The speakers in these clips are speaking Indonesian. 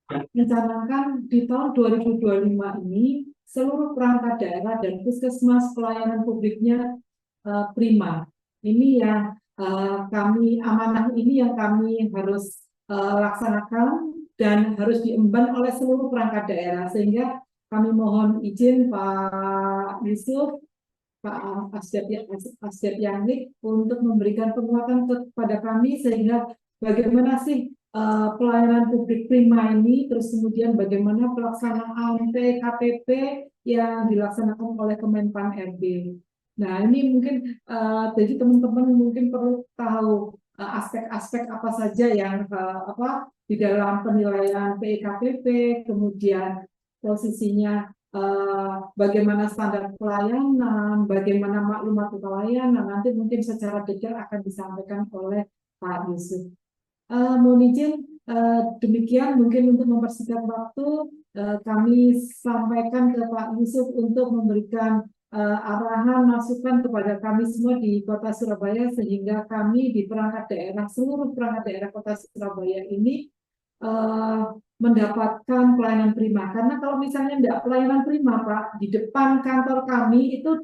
Mencanangkan di tahun 2025 ini seluruh perangkat daerah dan puskesmas pelayanan publiknya prima. Ini yang kami amanah ini yang kami harus laksanakan dan harus diemban oleh seluruh perangkat daerah, sehingga kami mohon izin Pak Yusuf, Pak Asdep Yangnik untuk memberikan penguatan kepada kami, sehingga bagaimana sih pelayanan publik prima ini, terus kemudian bagaimana pelaksanaan PKPP yang dilaksanakan oleh Kemenpan RB. Nah, ini mungkin jadi teman-teman mungkin perlu tahu aspek-aspek apa saja yang di dalam penilaian PKPP, kemudian posisinya bagaimana standar pelayanan, bagaimana maklumat pelayanan, nanti mungkin secara detail akan disampaikan oleh Pak Yusuf. Mohon izin, demikian mungkin untuk mempersingkat waktu, kami sampaikan ke Pak Yusuf untuk memberikan arahan, masukan kepada kami semua di Kota Surabaya, sehingga kami di perangkat daerah, seluruh perangkat daerah Kota Surabaya ini mendapatkan pelayanan prima. Karena kalau misalnya tidak pelayanan prima, Pak, di depan kantor kami itu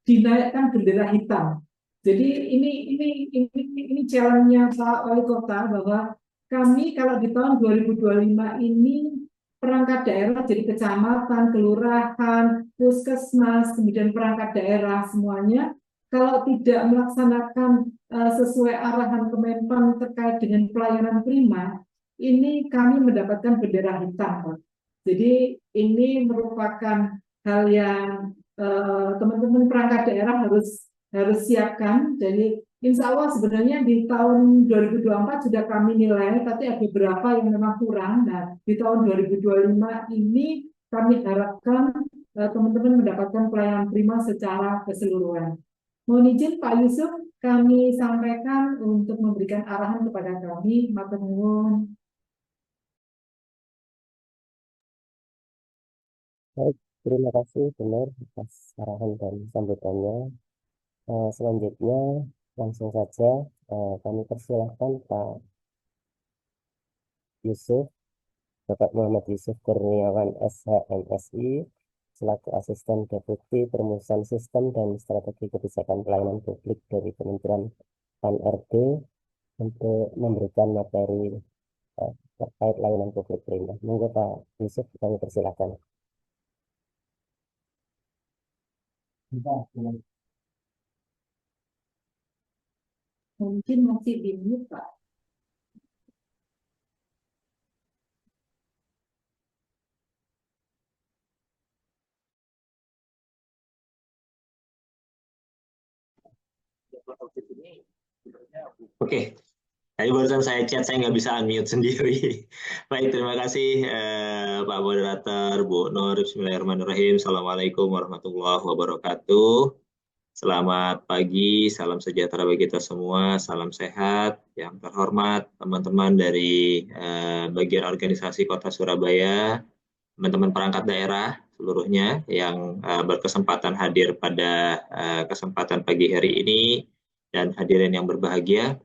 dinaikkan bendera hitam. Jadi ini challenge-nya Pak Wali Kota, bahwa kami kalau di tahun 2025 ini perangkat daerah, jadi kecamatan, kelurahan, puskesmas, kemudian perangkat daerah semuanya, kalau tidak melaksanakan sesuai arahan Kemenpan terkait dengan pelayanan prima, ini kami mendapatkan bendera hitam, Pak. Jadi ini merupakan hal yang teman-teman perangkat daerah harus siapkan. Jadi insya Allah sebenarnya di tahun 2024 sudah kami nilai, tapi ada beberapa yang memang kurang. Nah, di tahun 2025 ini kami harapkan teman-teman mendapatkan pelayanan prima secara keseluruhan. Mohon izin Pak Yusuf, kami sampaikan untuk memberikan arahan kepada kami. Matur nuwun. Baik, terima kasih benar atas arahan dan sambutannya. Selanjutnya langsung saja kami persilahkan Pak Yusuf, Bapak Muhammad Yusuf Kurniawan SHMSI, selaku Asisten Deputi Perumusan Sistem dan Strategi Kebijakan Pelayanan Publik dari Kementerian PAN-RB, untuk memberikan materi terkait layanan publik prima. Monggo Pak Yusuf, kami persilakan. Mungkin masih di mute, Pak. Oke, tadi barusan saya chat, saya nggak bisa unmute sendiri. Baik, terima kasih Pak Moderator, Bu Nur. Bismillahirrahmanirrahim. Assalamualaikum warahmatullahi wabarakatuh. Selamat pagi, salam sejahtera bagi kita semua, salam sehat. Yang terhormat teman-teman dari bagian organisasi Kota Surabaya, teman-teman perangkat daerah seluruhnya yang berkesempatan hadir pada kesempatan pagi hari ini, dan hadirin yang berbahagia.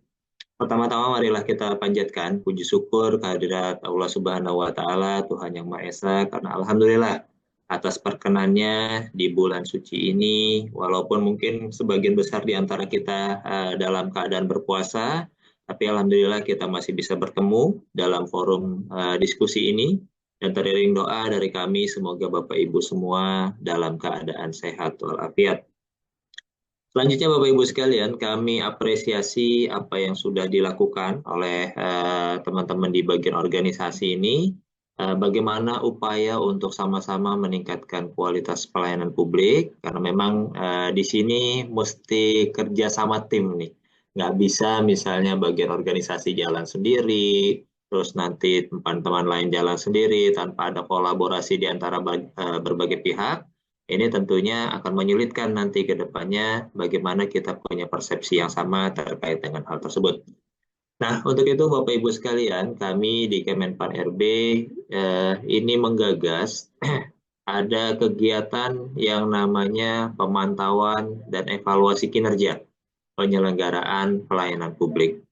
Pertama-tama marilah kita panjatkan puji syukur kehadirat Allah Subhanahu wa Ta'ala, Tuhan Yang Maha Esa, karena alhamdulillah atas perkenannya di bulan suci ini, walaupun mungkin sebagian besar di antara kita dalam keadaan berpuasa, tapi alhamdulillah kita masih bisa bertemu dalam forum diskusi ini, dan teriring doa dari kami semoga Bapak Ibu semua dalam keadaan sehat walafiat. Selanjutnya Bapak Ibu sekalian, kami apresiasi apa yang sudah dilakukan oleh teman-teman di bagian organisasi ini, bagaimana upaya untuk sama-sama meningkatkan kualitas pelayanan publik, karena memang di sini mesti kerja sama tim nih. Nggak bisa misalnya bagian organisasi jalan sendiri, terus nanti teman-teman lain jalan sendiri tanpa ada kolaborasi di antara berbagai pihak. Ini tentunya akan menyulitkan nanti ke depannya bagaimana kita punya persepsi yang sama terkait dengan hal tersebut. Nah, untuk itu Bapak Ibu sekalian, kami di Kemenpan RB ini menggagas ada kegiatan yang namanya pemantauan dan evaluasi kinerja penyelenggaraan pelayanan publik.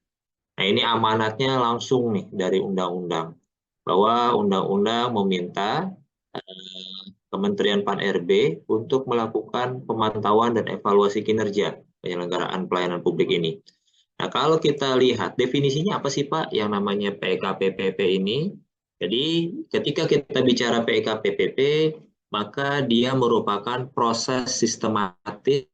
Nah, ini amanatnya langsung nih dari undang-undang, bahwa undang-undang meminta Kementerian Pan-RB untuk melakukan pemantauan dan evaluasi kinerja penyelenggaraan pelayanan publik ini. Nah, kalau kita lihat definisinya apa sih Pak yang namanya PKPPP ini? Jadi, ketika kita bicara PKPPP, maka dia merupakan proses sistematis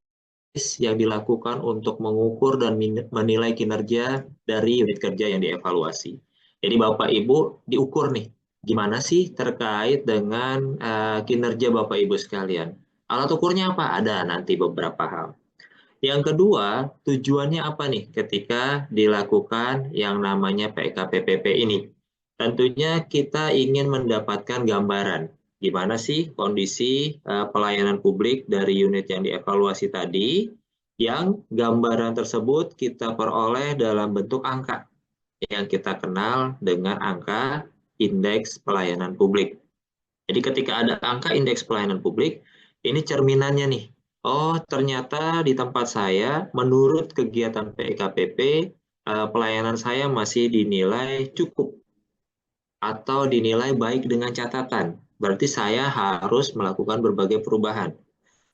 yang dilakukan untuk mengukur dan menilai kinerja dari unit kerja yang dievaluasi. Jadi Bapak Ibu diukur nih, gimana sih terkait dengan kinerja Bapak Ibu sekalian. Alat ukurnya apa? Ada nanti beberapa hal. Yang kedua, tujuannya apa nih ketika dilakukan yang namanya PKPPP ini? Tentunya kita ingin mendapatkan gambaran gimana sih kondisi pelayanan publik dari unit yang dievaluasi tadi, yang gambaran tersebut kita peroleh dalam bentuk angka yang kita kenal dengan angka indeks pelayanan publik. Jadi ketika ada angka indeks pelayanan publik, ini cerminannya nih. Oh, ternyata di tempat saya, menurut kegiatan PKPP, pelayanan saya masih dinilai cukup atau dinilai baik dengan catatan. Berarti saya harus melakukan berbagai perubahan.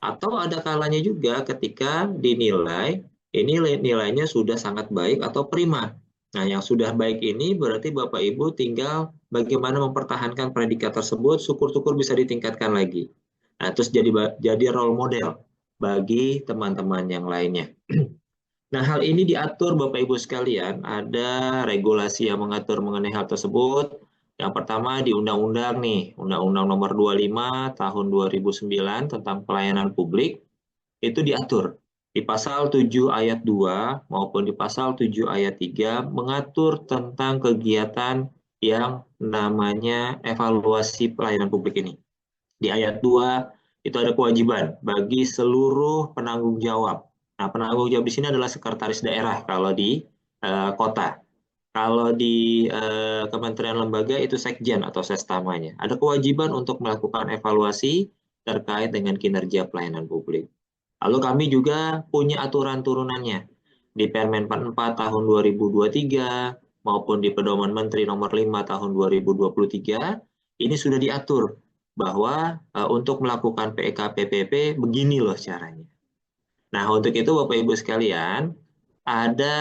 Atau ada kalanya juga ketika dinilai, ini nilainya sudah sangat baik atau prima. Nah, yang sudah baik ini berarti Bapak Ibu tinggal bagaimana mempertahankan predikat tersebut, syukur-syukur bisa ditingkatkan lagi. Nah, terus jadi role model bagi teman-teman yang lainnya. Nah, hal ini diatur Bapak Ibu sekalian, ada regulasi yang mengatur mengenai hal tersebut. Yang pertama di Undang-Undang nih, Undang-Undang Nomor 25 Tahun 2009 tentang Pelayanan Publik, itu diatur di pasal 7 ayat 2 maupun di pasal 7 ayat 3 mengatur tentang kegiatan yang namanya evaluasi pelayanan publik ini. Di ayat 2 itu ada kewajiban bagi seluruh penanggung jawab. Nah, penanggung jawab di sini adalah sekretaris daerah kalau di kota. Kalau di kementerian lembaga itu sekjen atau sestamanya. Ada kewajiban untuk melakukan evaluasi terkait dengan kinerja pelayanan publik. Lalu kami juga punya aturan turunannya di Permen 44 tahun 2023 maupun di Pedoman Menteri Nomor 5 tahun 2023 ini sudah diatur bahwa untuk melakukan PKPPP begini loh caranya. Nah, untuk itu Bapak Ibu sekalian, ada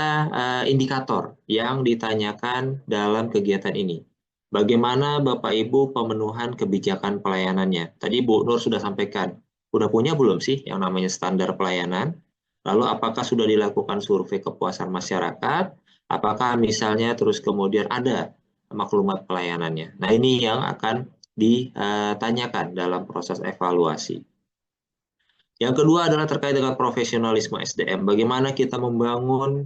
indikator yang ditanyakan dalam kegiatan ini. Bagaimana Bapak Ibu pemenuhan kebijakan pelayanannya? Tadi Bu Nur sudah sampaikan, udah punya belum sih yang namanya standar pelayanan? Lalu apakah sudah dilakukan survei kepuasan masyarakat? Apakah misalnya terus kemudian ada maklumat pelayanannya? Nah, ini yang akan ditanyakan dalam proses evaluasi. Yang kedua adalah terkait dengan profesionalisme SDM. Bagaimana kita membangun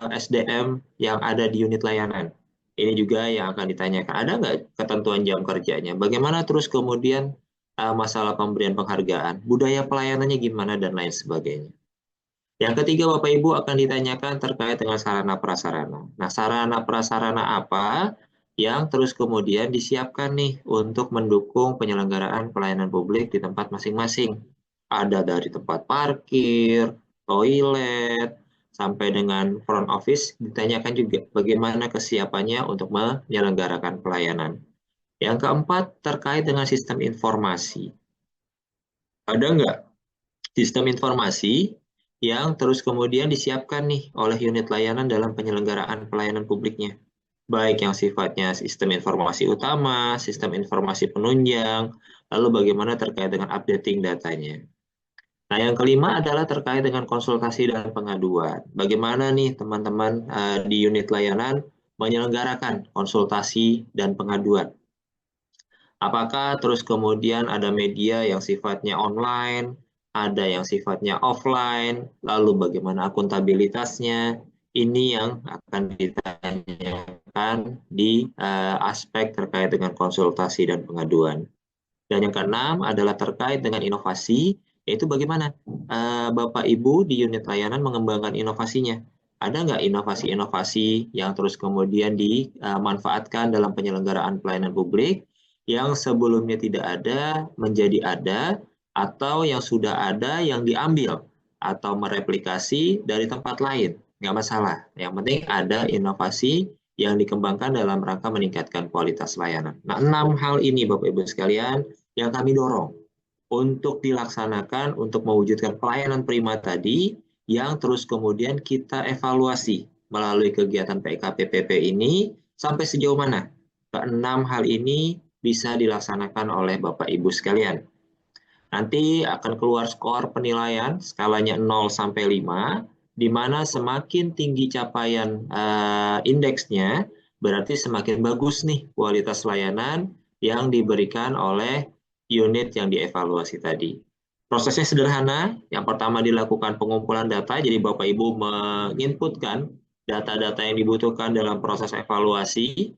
SDM yang ada di unit layanan. Ini juga yang akan ditanyakan. Ada nggak ketentuan jam kerjanya? Bagaimana terus kemudian masalah pemberian penghargaan, budaya pelayanannya gimana, dan lain sebagainya. Yang ketiga, Bapak Ibu akan ditanyakan terkait dengan sarana prasarana. Nah, sarana prasarana apa yang terus kemudian disiapkan nih untuk mendukung penyelenggaraan pelayanan publik di tempat masing-masing. Ada dari tempat parkir, toilet, sampai dengan front office, ditanyakan juga bagaimana kesiapannya untuk menyelenggarakan pelayanan. Yang keempat, terkait dengan sistem informasi. Ada nggak sistem informasi yang terus kemudian disiapkan nih oleh unit layanan dalam penyelenggaraan pelayanan publiknya? Baik yang sifatnya sistem informasi utama, sistem informasi penunjang, lalu bagaimana terkait dengan updating datanya. Nah, yang kelima adalah terkait dengan konsultasi dan pengaduan. Bagaimana nih teman-teman di unit layanan menyelenggarakan konsultasi dan pengaduan? Apakah terus kemudian ada media yang sifatnya online, ada yang sifatnya offline, lalu bagaimana akuntabilitasnya? Ini yang akan ditanyakan di aspek terkait dengan konsultasi dan pengaduan. Dan yang keenam adalah terkait dengan inovasi, yaitu bagaimana Bapak Ibu di unit layanan mengembangkan inovasinya. Ada nggak inovasi-inovasi yang terus kemudian dimanfaatkan dalam penyelenggaraan pelayanan publik yang sebelumnya tidak ada menjadi ada, atau yang sudah ada yang diambil atau mereplikasi dari tempat lain. nggak masalah. Yang penting ada inovasi yang dikembangkan dalam rangka meningkatkan kualitas layanan. Nah, 6 hal ini Bapak Ibu sekalian yang kami dorong untuk dilaksanakan untuk mewujudkan pelayanan prima tadi yang terus kemudian kita evaluasi melalui kegiatan PKPPP ini sampai sejauh mana ke-6 hal ini bisa dilaksanakan oleh Bapak Ibu sekalian. Nanti akan keluar skor penilaian skalanya 0 sampai 5, di mana semakin tinggi capaian indeksnya, berarti semakin bagus nih kualitas layanan yang diberikan oleh unit yang dievaluasi tadi. Prosesnya sederhana, yang pertama dilakukan pengumpulan data, jadi Bapak Ibu menginputkan data-data yang dibutuhkan dalam proses evaluasi.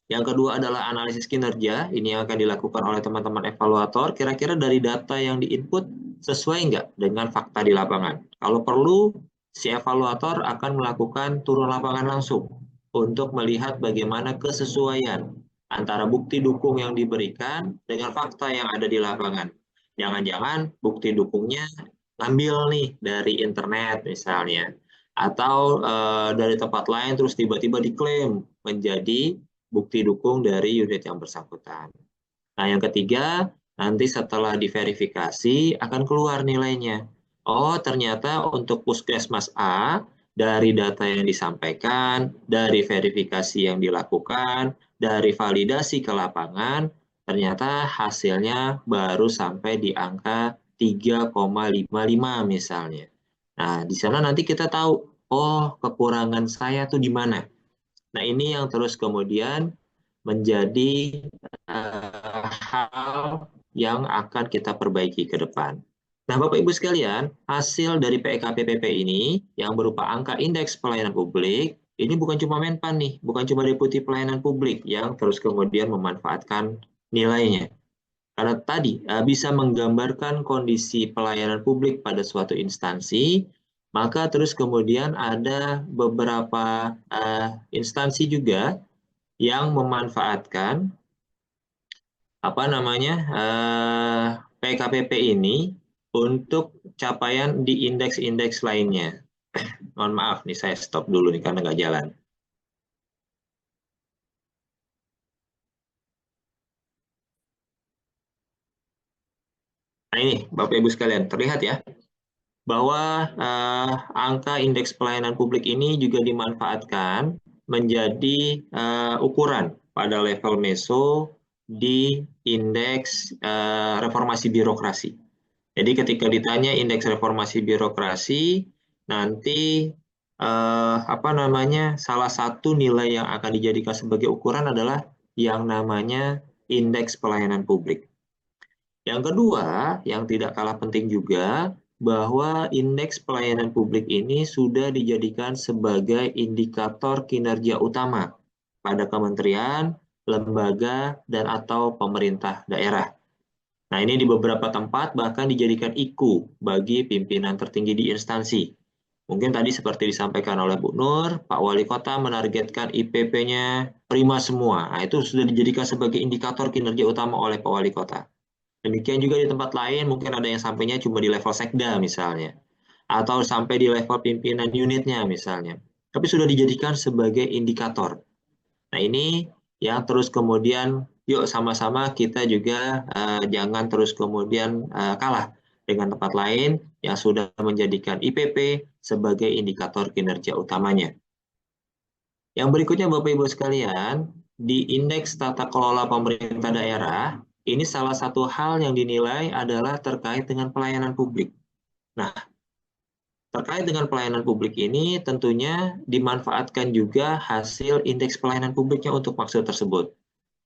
Yang kedua adalah analisis kinerja, ini yang akan dilakukan oleh teman-teman evaluator, kira-kira dari data yang diinput sesuai nggak dengan fakta di lapangan. Kalau perlu, si evaluator akan melakukan turun lapangan langsung untuk melihat bagaimana kesesuaian antara bukti dukung yang diberikan dengan fakta yang ada di lapangan. Jangan-jangan bukti dukungnya ngambil nih dari internet misalnya, atau dari tempat lain terus tiba-tiba diklaim menjadi bukti dukung dari unit yang bersangkutan. Nah, yang ketiga, nanti setelah diverifikasi akan keluar nilainya. Oh, ternyata untuk Puskesmas A, dari data yang disampaikan, dari verifikasi yang dilakukan, dari validasi ke lapangan, ternyata hasilnya baru sampai di angka 3,55 misalnya. Nah, di sana nanti kita tahu, oh kekurangan saya tuh di mana. Nah, ini yang terus kemudian menjadi hal yang akan kita perbaiki ke depan. Nah, Bapak Ibu sekalian, hasil dari PKPPP ini yang berupa angka indeks pelayanan publik, ini bukan cuma Menpan nih, bukan cuma Deputi Pelayanan Publik yang terus kemudian memanfaatkan nilainya. Karena tadi bisa menggambarkan kondisi pelayanan publik pada suatu instansi, maka terus kemudian ada beberapa instansi juga yang memanfaatkan PKPP ini untuk capaian di indeks-indeks lainnya. Mohon maaf nih, saya stop dulu nih karena nggak jalan. Nah ini Bapak Ibu sekalian, terlihat ya bahwa angka indeks pelayanan publik ini juga dimanfaatkan menjadi ukuran pada level meso di indeks reformasi birokrasi. Jadi ketika ditanya indeks reformasi birokrasi, nanti salah satu nilai yang akan dijadikan sebagai ukuran adalah yang namanya indeks pelayanan publik. Yang kedua, yang tidak kalah penting juga, bahwa indeks pelayanan publik ini sudah dijadikan sebagai indikator kinerja utama pada kementerian, lembaga, dan atau pemerintah daerah. Nah, ini di beberapa tempat bahkan dijadikan IKU bagi pimpinan tertinggi di instansi. Mungkin tadi seperti disampaikan oleh Bu Nur, Pak Wali Kota menargetkan IPP-nya prima semua. Nah, itu sudah dijadikan sebagai indikator kinerja utama oleh Pak Wali Kota. Demikian juga di tempat lain, mungkin ada yang sampainya cuma di level sekda misalnya. Atau sampai di level pimpinan unitnya misalnya. Tapi sudah dijadikan sebagai indikator. Nah ini yang terus kemudian, yuk sama-sama kita juga jangan terus kemudian kalah dengan tempat lain yang sudah menjadikan IPP sebagai indikator kinerja utamanya. Yang berikutnya Bapak Ibu sekalian, di indeks tata kelola pemerintah daerah, ini salah satu hal yang dinilai adalah terkait dengan pelayanan publik. Nah, terkait dengan pelayanan publik ini tentunya dimanfaatkan juga hasil indeks pelayanan publiknya untuk maksud tersebut.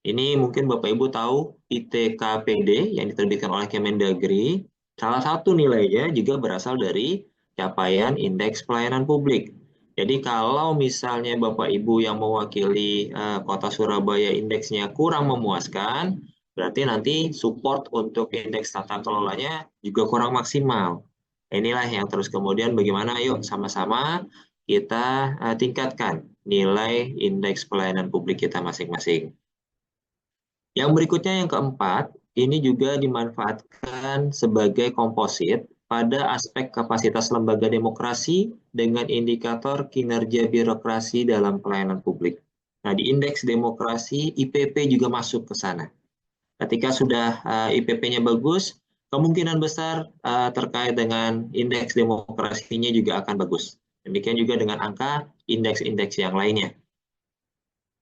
Ini mungkin Bapak Ibu tahu ITKPD yang diterbitkan oleh Kemendagri, salah satu nilainya juga berasal dari capaian indeks pelayanan publik. Jadi kalau misalnya Bapak Ibu yang mewakili Kota Surabaya indeksnya kurang memuaskan, berarti nanti support untuk indeks tata kelolanya juga kurang maksimal. Inilah yang terus kemudian bagaimana yuk sama-sama kita tingkatkan nilai indeks pelayanan publik kita masing-masing. Yang berikutnya yang keempat, ini juga dimanfaatkan sebagai komposit pada aspek kapasitas lembaga demokrasi dengan indikator kinerja birokrasi dalam pelayanan publik. Nah, di indeks demokrasi, IPP juga masuk ke sana. Ketika sudah IPP-nya bagus, kemungkinan besar terkait dengan indeks demokrasinya juga akan bagus. Demikian juga dengan angka indeks-indeks yang lainnya.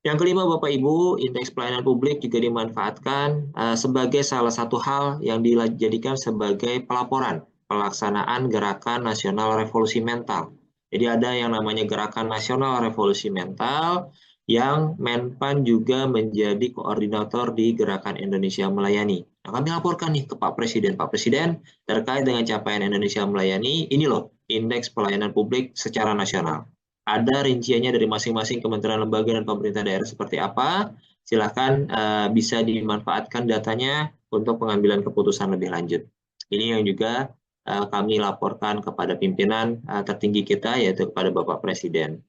Yang kelima, Bapak Ibu, indeks pelayanan publik juga dimanfaatkan sebagai salah satu hal yang dijadikan sebagai pelaporan pelaksanaan Gerakan Nasional Revolusi Mental. Jadi ada yang namanya Gerakan Nasional Revolusi Mental yang Menpan juga menjadi koordinator di Gerakan Indonesia Melayani. Nah, kami laporkan nih ke Pak Presiden. Pak Presiden, terkait dengan capaian Indonesia Melayani, ini loh indeks pelayanan publik secara nasional. Ada rinciannya dari masing-masing kementerian lembaga dan pemerintah daerah seperti apa. Silakan bisa dimanfaatkan datanya untuk pengambilan keputusan lebih lanjut. Ini yang juga kami laporkan kepada pimpinan tertinggi kita, yaitu kepada Bapak Presiden.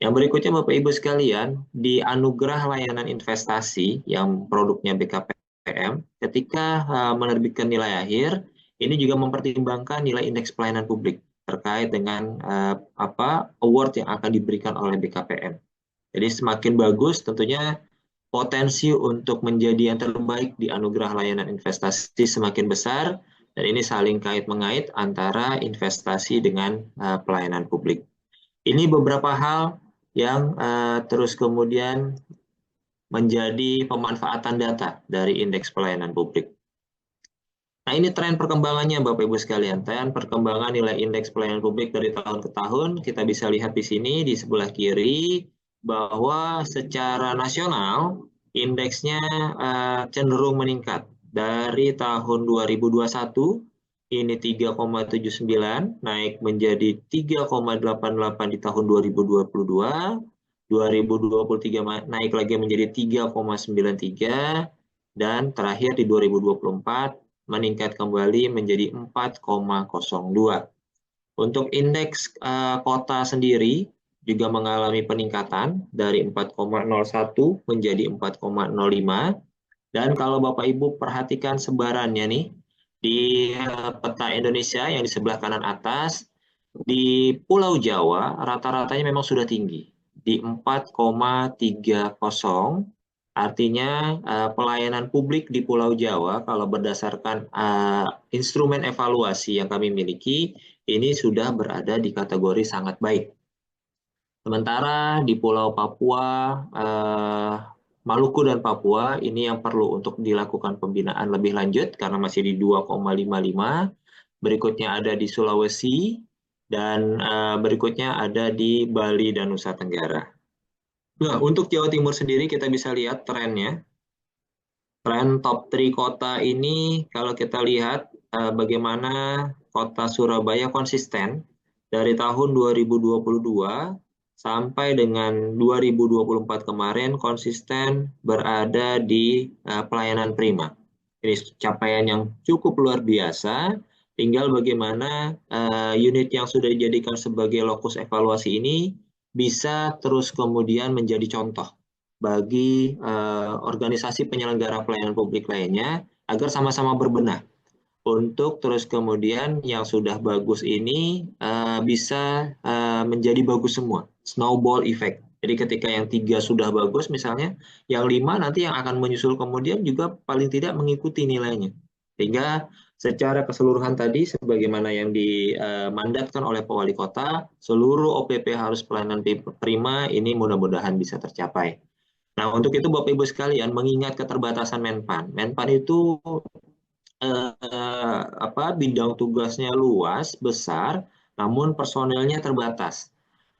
Yang berikutnya, Bapak Ibu sekalian, di anugerah layanan investasi yang produknya BKPM, ketika menerbitkan nilai akhir, ini juga mempertimbangkan nilai indeks pelayanan publik terkait dengan award yang akan diberikan oleh BKPM. Jadi semakin bagus tentunya potensi untuk menjadi yang terbaik di anugerah layanan investasi semakin besar, dan ini saling kait-mengait antara investasi dengan pelayanan publik. Ini beberapa hal yang terus kemudian menjadi pemanfaatan data dari indeks pelayanan publik. Nah, ini tren perkembangannya, Bapak Ibu sekalian. Tren perkembangan nilai indeks pelayanan publik dari tahun ke tahun, kita bisa lihat di sini, di sebelah kiri, bahwa secara nasional, indeksnya cenderung meningkat. Dari tahun 2021, ini 3,79, naik menjadi 3,88 di tahun 2022, 2023 naik lagi menjadi 3,93, dan terakhir di 2024, meningkat kembali menjadi 4,02. Untuk indeks kota sendiri juga mengalami peningkatan dari 4,01 menjadi 4,05. Dan kalau Bapak Ibu perhatikan sebarannya nih, di peta Indonesia yang di sebelah kanan atas, di Pulau Jawa rata-ratanya memang sudah tinggi, di 4,30. Artinya pelayanan publik di Pulau Jawa kalau berdasarkan instrumen evaluasi yang kami miliki, ini sudah berada di kategori sangat baik. Sementara di Pulau Papua, Maluku dan Papua, ini yang perlu untuk dilakukan pembinaan lebih lanjut karena masih di 2,55. Berikutnya ada di Sulawesi, dan berikutnya ada di Bali dan Nusa Tenggara. Nah, untuk Jawa Timur sendiri kita bisa lihat trennya. Tren top 3 kota ini kalau kita lihat bagaimana kota Surabaya konsisten dari tahun 2022 sampai dengan 2024 kemarin konsisten berada di pelayanan prima. Ini capaian yang cukup luar biasa. Tinggal bagaimana unit yang sudah dijadikan sebagai lokus evaluasi ini bisa terus kemudian menjadi contoh bagi organisasi penyelenggara pelayanan publik lainnya agar sama-sama berbenah untuk terus kemudian yang sudah bagus ini bisa menjadi bagus semua, snowball effect. Jadi ketika yang 3 sudah bagus misalnya, yang 5 nanti yang akan menyusul kemudian juga paling tidak mengikuti nilainya. Sehingga secara keseluruhan tadi, sebagaimana yang dimandatkan oleh Pak Wali Kota, seluruh OPP harus pelayanan prima, ini mudah-mudahan bisa tercapai. Nah, untuk itu Bapak Ibu sekalian, mengingat keterbatasan Menpan. Menpan itu bidang tugasnya luas, besar, namun personelnya terbatas.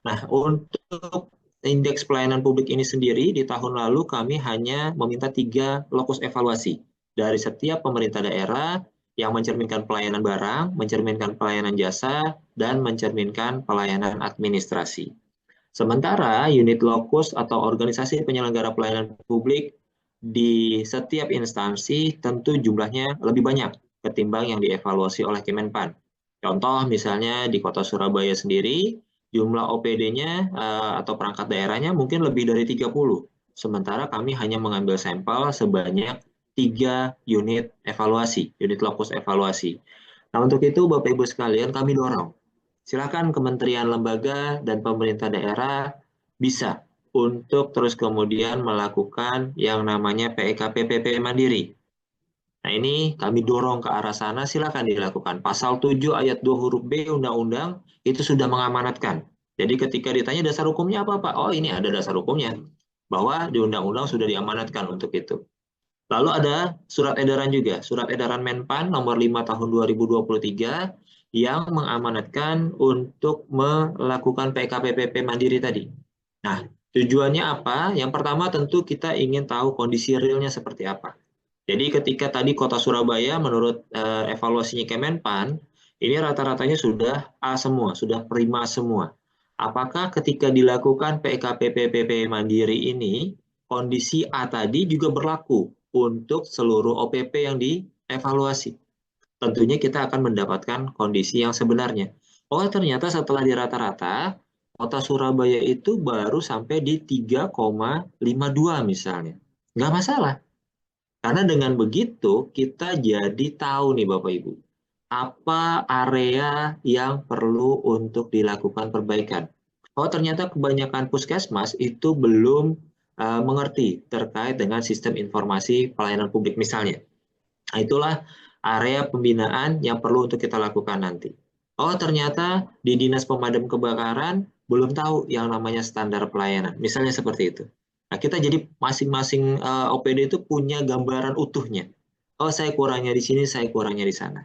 Nah, untuk indeks pelayanan publik ini sendiri, di tahun lalu kami hanya meminta 3 lokus evaluasi dari setiap pemerintah daerah yang mencerminkan pelayanan barang, mencerminkan pelayanan jasa, dan mencerminkan pelayanan administrasi. Sementara unit lokus atau organisasi penyelenggara pelayanan publik di setiap instansi tentu jumlahnya lebih banyak ketimbang yang dievaluasi oleh Kemenpan. Contoh misalnya di Kota Surabaya sendiri, jumlah OPD-nya atau perangkat daerahnya mungkin lebih dari 30. Sementara kami hanya mengambil sampel sebanyak 3 unit evaluasi, unit lokus evaluasi. Nah, untuk itu Bapak Ibu sekalian kami dorong. Silakan kementerian lembaga dan pemerintah daerah bisa untuk terus kemudian melakukan yang namanya PEK-PPP mandiri. Nah, ini kami dorong ke arah sana, silakan dilakukan. Pasal 7 ayat 2 huruf B Undang-Undang itu sudah mengamanatkan. Jadi ketika ditanya dasar hukumnya apa, Pak? Oh, ini ada dasar hukumnya. Bahwa di Undang-Undang sudah diamanatkan untuk itu. Lalu ada surat edaran juga, surat edaran Menpan nomor 5 tahun 2023 yang mengamanatkan untuk melakukan PK-PPP mandiri tadi. Nah, tujuannya apa? Yang pertama tentu kita ingin tahu kondisi realnya seperti apa. Jadi ketika tadi Kota Surabaya menurut evaluasinya Kemenpan, ini rata-ratanya sudah A semua, sudah prima semua. Apakah ketika dilakukan PK-PPP mandiri ini, kondisi A tadi juga berlaku untuk seluruh OPP yang dievaluasi? Tentunya kita akan mendapatkan kondisi yang sebenarnya. Oh, ternyata setelah di rata-rata, Kota Surabaya itu baru sampai di 3,52 misalnya. Nggak masalah. Karena dengan begitu kita jadi tahu nih Bapak Ibu, apa area yang perlu untuk dilakukan perbaikan. Oh, ternyata kebanyakan puskesmas itu belum mengerti terkait dengan sistem informasi pelayanan publik misalnya. Nah, itulah area pembinaan yang perlu untuk kita lakukan nanti. Oh, ternyata di Dinas Pemadam Kebakaran belum tahu yang namanya standar pelayanan. Misalnya seperti itu. Nah, kita jadi masing-masing OPD itu punya gambaran utuhnya. Oh, saya kurangnya di sini, saya kurangnya di sana.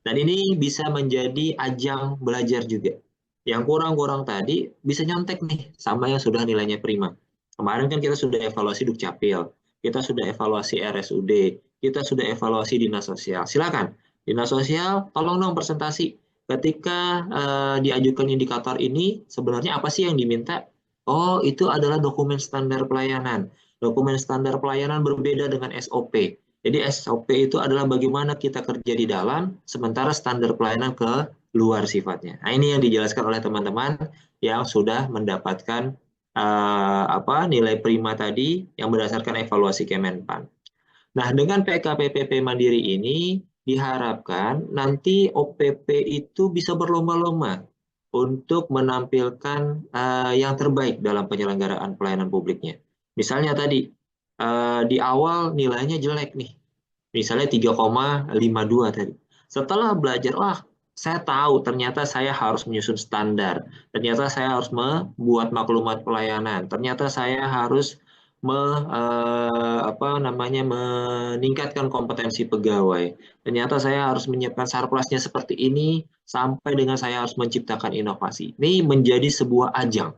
Dan ini bisa menjadi ajang belajar juga. Yang kurang-kurang tadi bisa nyontek nih sama yang sudah nilainya prima. Kemarin kan kita sudah evaluasi Dukcapil, kita sudah evaluasi RSUD, kita sudah evaluasi Dinas Sosial. Silakan, Dinas Sosial tolong dong presentasi. Ketika diajukan indikator ini, sebenarnya apa sih yang diminta? Oh, itu adalah dokumen standar pelayanan. Dokumen standar pelayanan berbeda dengan SOP. Jadi SOP itu adalah bagaimana kita kerja di dalam, sementara standar pelayanan ke luar sifatnya. Nah, ini yang dijelaskan oleh teman-teman yang sudah mendapatkan nilai prima tadi yang berdasarkan evaluasi Kemenpan. Nah, dengan PK-PPP mandiri ini diharapkan nanti OPP itu bisa berlomba-lomba untuk menampilkan yang terbaik dalam penyelenggaraan pelayanan publiknya. Misalnya tadi di awal nilainya jelek nih, misalnya 3,52 tadi. Setelah belajar, wah saya tahu ternyata saya harus menyusun standar, ternyata saya harus membuat maklumat pelayanan, ternyata saya harus meningkatkan kompetensi pegawai, ternyata saya harus menyiapkan sarplasnya seperti ini, sampai dengan saya harus menciptakan inovasi. Ini menjadi sebuah ajang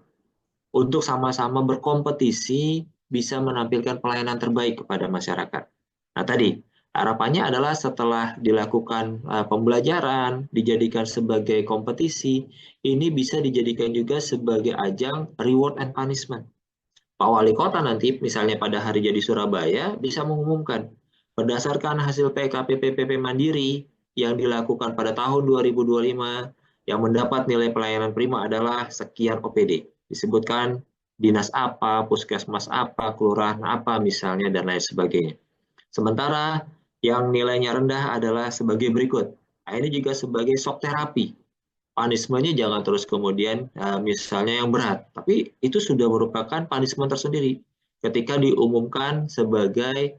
untuk sama-sama berkompetisi bisa menampilkan pelayanan terbaik kepada masyarakat. Nah tadi, harapannya adalah setelah dilakukan pembelajaran, dijadikan sebagai kompetisi, ini bisa dijadikan juga sebagai ajang reward and punishment. Pak Wali Kota nanti misalnya pada hari jadi Surabaya bisa mengumumkan berdasarkan hasil PK-PPP mandiri yang dilakukan pada tahun 2025 yang mendapat nilai pelayanan prima adalah sekian OPD. Disebutkan dinas apa, puskesmas apa, kelurahan apa misalnya dan lain sebagainya. Sementara yang nilainya rendah adalah sebagai berikut. Nah, ini juga sebagai shock terapi. Punishment-nya jangan terus kemudian misalnya yang berat, tapi itu sudah merupakan punishment tersendiri ketika diumumkan sebagai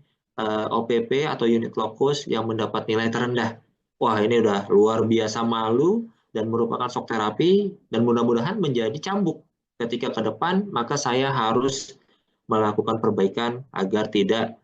OPP atau unit lokus yang mendapat nilai terendah. Wah, ini udah luar biasa malu dan merupakan shock terapi dan mudah-mudahan menjadi cambuk ketika ke depan, maka saya harus melakukan perbaikan agar tidak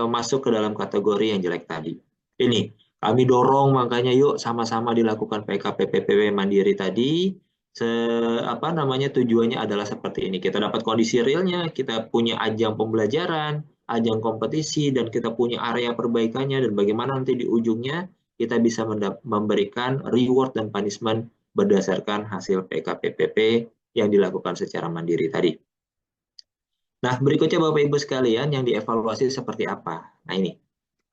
masuk ke dalam kategori yang jelek tadi. Ini kami dorong makanya yuk sama-sama dilakukan PK-PPP mandiri tadi. Tujuannya adalah seperti ini. Kita dapat kondisi realnya, kita punya ajang pembelajaran, ajang kompetisi, dan kita punya area perbaikannya, dan bagaimana nanti di ujungnya kita bisa memberikan reward dan punishment berdasarkan hasil PK-PPP yang dilakukan secara mandiri tadi. Nah, berikutnya Bapak Ibu sekalian yang dievaluasi seperti apa? Nah, ini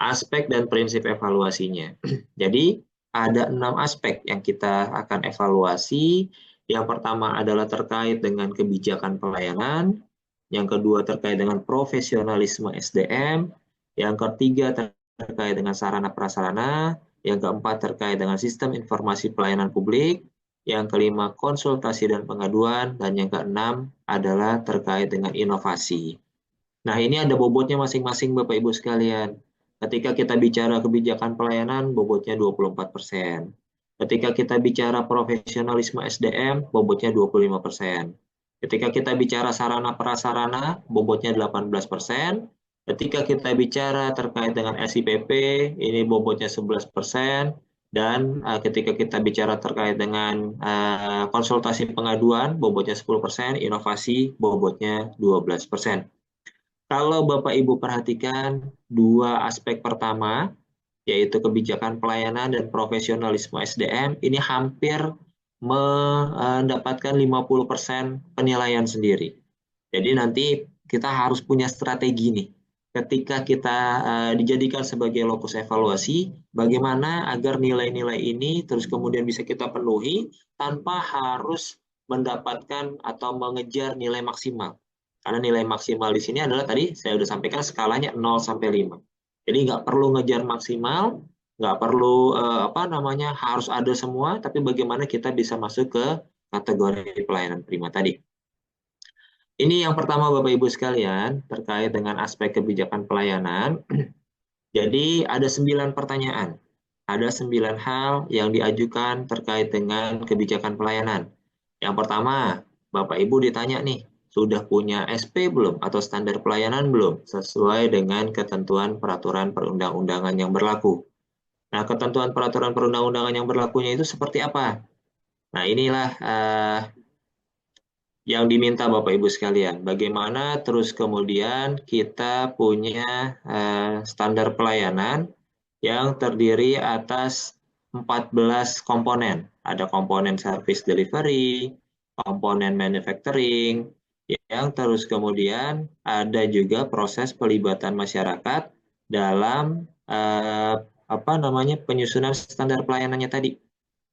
aspek dan prinsip evaluasinya. Jadi, ada 6 aspek yang kita akan evaluasi. Yang pertama adalah terkait dengan kebijakan pelayanan. Yang kedua terkait dengan profesionalisme SDM. Yang ketiga terkait dengan sarana prasarana. Yang keempat terkait dengan sistem informasi pelayanan publik. Yang kelima konsultasi dan pengaduan. Dan yang keenam adalah terkait dengan inovasi. Nah, ini ada bobotnya masing-masing Bapak Ibu sekalian. Ketika kita bicara kebijakan pelayanan, bobotnya 24%. Ketika kita bicara profesionalisme SDM, bobotnya 25%. Ketika kita bicara sarana prasarana, bobotnya 18%. Ketika kita bicara terkait dengan SIPP, ini bobotnya 11%. Dan ketika kita bicara terkait dengan konsultasi pengaduan, bobotnya 10%, inovasi bobotnya 12%. Kalau Bapak Ibu perhatikan dua aspek pertama, yaitu kebijakan pelayanan dan profesionalisme SDM, ini hampir mendapatkan 50% penilaian sendiri. Jadi nanti kita harus punya strategi nih. Ketika kita dijadikan sebagai lokus evaluasi, bagaimana agar nilai-nilai ini terus kemudian bisa kita penuhi tanpa harus mendapatkan atau mengejar nilai maksimal. Karena nilai maksimal di sini adalah tadi saya sudah sampaikan skalanya 0 sampai 5. Jadi nggak perlu ngejar maksimal, nggak perlu harus ada semua, tapi bagaimana kita bisa masuk ke kategori pelayanan prima tadi. Ini yang pertama Bapak Ibu sekalian terkait dengan aspek kebijakan pelayanan. Jadi ada 9 pertanyaan. Ada 9 hal yang diajukan terkait dengan kebijakan pelayanan. Yang pertama, Bapak Ibu ditanya nih, sudah punya SP belum atau standar pelayanan belum sesuai dengan ketentuan peraturan perundang-undangan yang berlaku. Nah, ketentuan peraturan perundang-undangan yang berlakunya itu seperti apa? Nah, inilah yang diminta Bapak Ibu sekalian. Bagaimana terus kemudian kita punya standar pelayanan yang terdiri atas 14 komponen. Ada komponen service delivery, komponen manufacturing, yang terus kemudian ada juga proses pelibatan masyarakat dalam penyusunan standar pelayanannya tadi.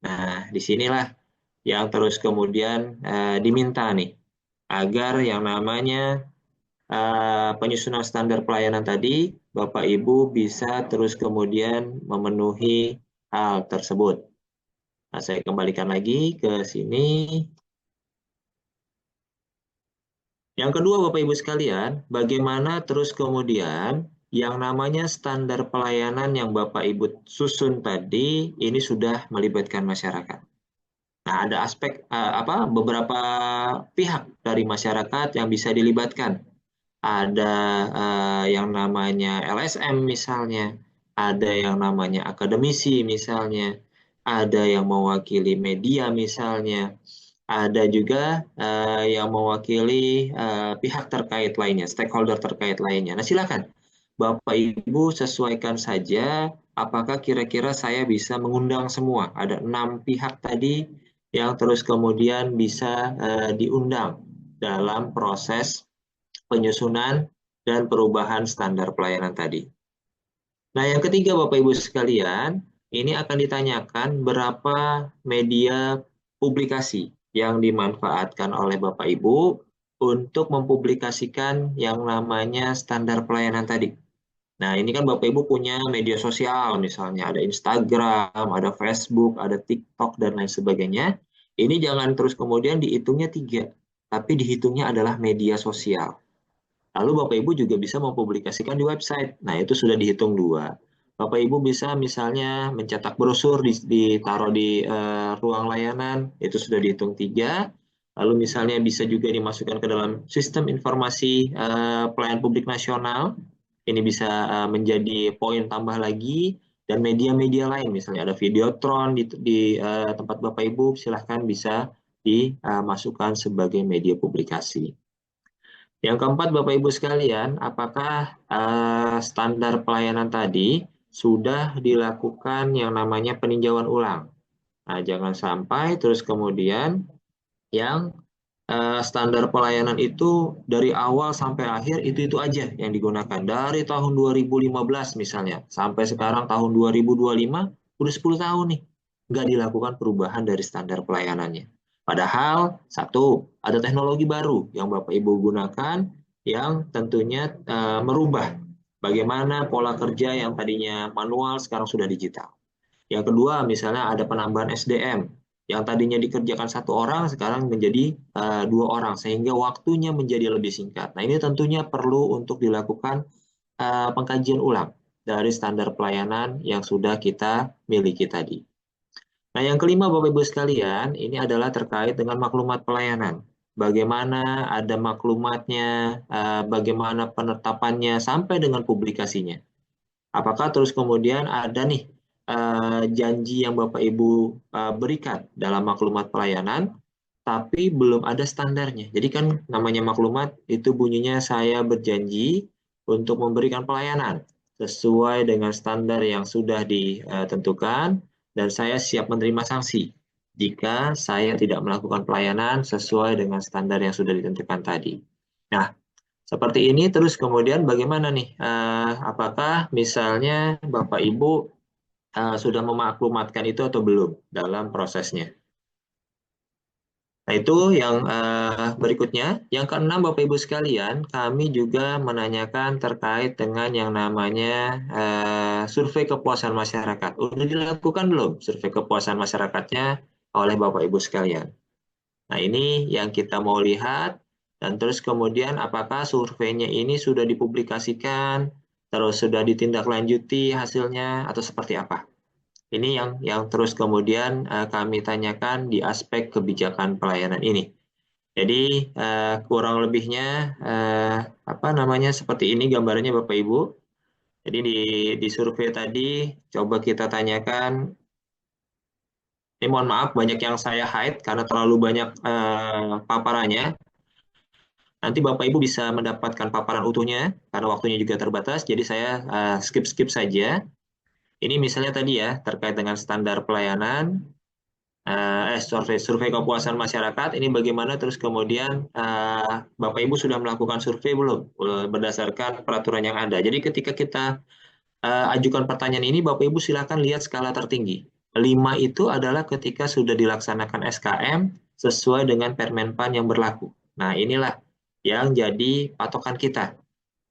Nah, disinilah yang terus kemudian diminta nih agar yang namanya penyusunan standar pelayanan tadi Bapak Ibu bisa terus kemudian memenuhi hal tersebut. Nah, saya kembalikan lagi ke sini. Yang kedua Bapak Ibu sekalian, bagaimana terus kemudian yang namanya standar pelayanan yang Bapak Ibu susun tadi ini sudah melibatkan masyarakat. Nah, ada aspek beberapa pihak dari masyarakat yang bisa dilibatkan. Ada yang namanya LSM misalnya, ada yang namanya akademisi misalnya, ada yang mewakili media misalnya, ada juga yang mewakili pihak terkait lainnya, stakeholder terkait lainnya. Nah, silakan Bapak Ibu sesuaikan saja apakah kira-kira saya bisa mengundang semua. Ada 6 pihak tadi yang terus kemudian bisa diundang dalam proses penyusunan dan perubahan standar pelayanan tadi. Nah, yang ketiga Bapak Ibu sekalian, ini akan ditanyakan berapa media publikasi yang dimanfaatkan oleh Bapak Ibu untuk mempublikasikan yang namanya standar pelayanan tadi. Nah, ini kan Bapak Ibu punya media sosial, misalnya ada Instagram, ada Facebook, ada TikTok, dan lain sebagainya. Ini jangan terus kemudian dihitungnya 3, tapi dihitungnya adalah media sosial. Lalu Bapak Ibu juga bisa mempublikasikan di website. Nah, itu sudah dihitung 2. Bapak Ibu bisa misalnya mencetak brosur, ditaruh di ruang layanan, itu sudah dihitung 3. Lalu misalnya bisa juga dimasukkan ke dalam sistem informasi pelayanan publik nasional. Ini bisa menjadi poin tambah lagi. Dan media-media lain, misalnya ada Videotron di tempat Bapak Ibu, silahkan bisa dimasukkan sebagai media publikasi. Yang keempat, Bapak Ibu sekalian, apakah standar pelayanan tadi sudah dilakukan yang namanya peninjauan ulang? Nah, jangan sampai terus kemudian yang standar pelayanan itu dari awal sampai akhir itu aja yang digunakan. Dari tahun 2015 misalnya, sampai sekarang tahun 2025, udah 10 tahun nih, nggak dilakukan perubahan dari standar pelayanannya. Padahal, satu, ada teknologi baru yang Bapak Ibu gunakan yang tentunya merubah bagaimana pola kerja yang tadinya manual sekarang sudah digital. Yang kedua, misalnya ada penambahan SDM. Yang tadinya dikerjakan 1 orang, sekarang menjadi 2 orang, sehingga waktunya menjadi lebih singkat. Nah, ini tentunya perlu untuk dilakukan pengkajian ulang dari standar pelayanan yang sudah kita miliki tadi. Nah, yang kelima, Bapak Ibu sekalian, ini adalah terkait dengan maklumat pelayanan. Bagaimana ada maklumatnya, bagaimana penetapannya, sampai dengan publikasinya. Apakah terus kemudian ada nih janji yang Bapak Ibu berikan dalam maklumat pelayanan, tapi belum ada standarnya. Jadi kan namanya maklumat itu bunyinya saya berjanji untuk memberikan pelayanan sesuai dengan standar yang sudah ditentukan, dan saya siap menerima sanksi jika saya tidak melakukan pelayanan sesuai dengan standar yang sudah ditentukan tadi. Nah, seperti ini terus kemudian bagaimana nih? Apakah misalnya Bapak Ibu sudah memaklumatkan itu atau belum dalam prosesnya? Nah, itu yang berikutnya. Yang keenam, Bapak Ibu sekalian, kami juga menanyakan terkait dengan yang namanya survei kepuasan masyarakat. Udah dilakukan belum survei kepuasan masyarakatnya oleh Bapak Ibu sekalian? Nah, ini yang kita mau lihat, dan terus kemudian apakah surveinya ini sudah dipublikasikan, terus sudah ditindaklanjuti hasilnya, atau seperti apa? Ini yang terus kemudian kami tanyakan di aspek kebijakan pelayanan ini. Jadi kurang lebihnya seperti ini gambarannya Bapak Ibu. Jadi di survei tadi coba kita tanyakan. Ini mohon maaf banyak yang saya hide karena terlalu banyak paparannya. Nanti Bapak Ibu bisa mendapatkan paparan utuhnya karena waktunya juga terbatas. Jadi saya skip saja. Ini misalnya tadi ya terkait dengan standar pelayanan. Survei kepuasan masyarakat ini bagaimana, terus kemudian Bapak Ibu sudah melakukan survei belum berdasarkan peraturan yang ada. Jadi ketika kita ajukan pertanyaan ini, Bapak Ibu silakan lihat skala tertinggi. 5 itu adalah ketika sudah dilaksanakan SKM sesuai dengan Permenpan yang berlaku. Nah, inilah yang jadi patokan kita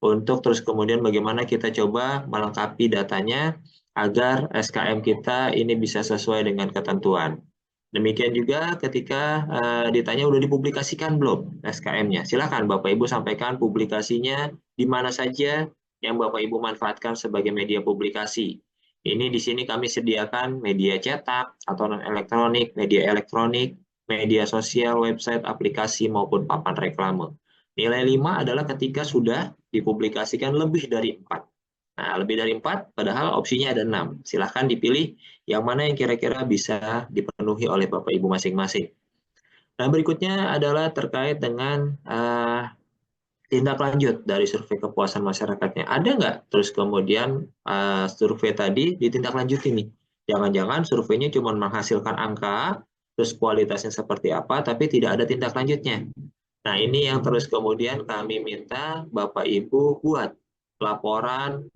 untuk terus kemudian bagaimana kita coba melengkapi datanya agar SKM kita ini bisa sesuai dengan ketentuan. Demikian juga ketika ditanya udah dipublikasikan belum SKM-nya. Silakan Bapak Ibu sampaikan publikasinya di mana saja yang Bapak Ibu manfaatkan sebagai media publikasi. Ini di sini kami sediakan media cetak atau non-elektronik, media sosial, website, aplikasi, maupun papan reklame. Nilai 5 adalah ketika sudah dipublikasikan lebih dari 4. Nah, lebih dari 4, padahal opsinya ada 6. Silahkan dipilih yang mana yang kira-kira bisa dipenuhi oleh Bapak Ibu masing-masing. Nah, berikutnya adalah terkait dengan tindak lanjut dari survei kepuasan masyarakatnya. Ada nggak terus kemudian survei tadi ditindaklanjuti nih? Jangan-jangan surveinya cuma menghasilkan angka, terus kualitasnya seperti apa, tapi tidak ada tindak lanjutnya. Nah, ini yang terus kemudian kami minta Bapak Ibu buat laporan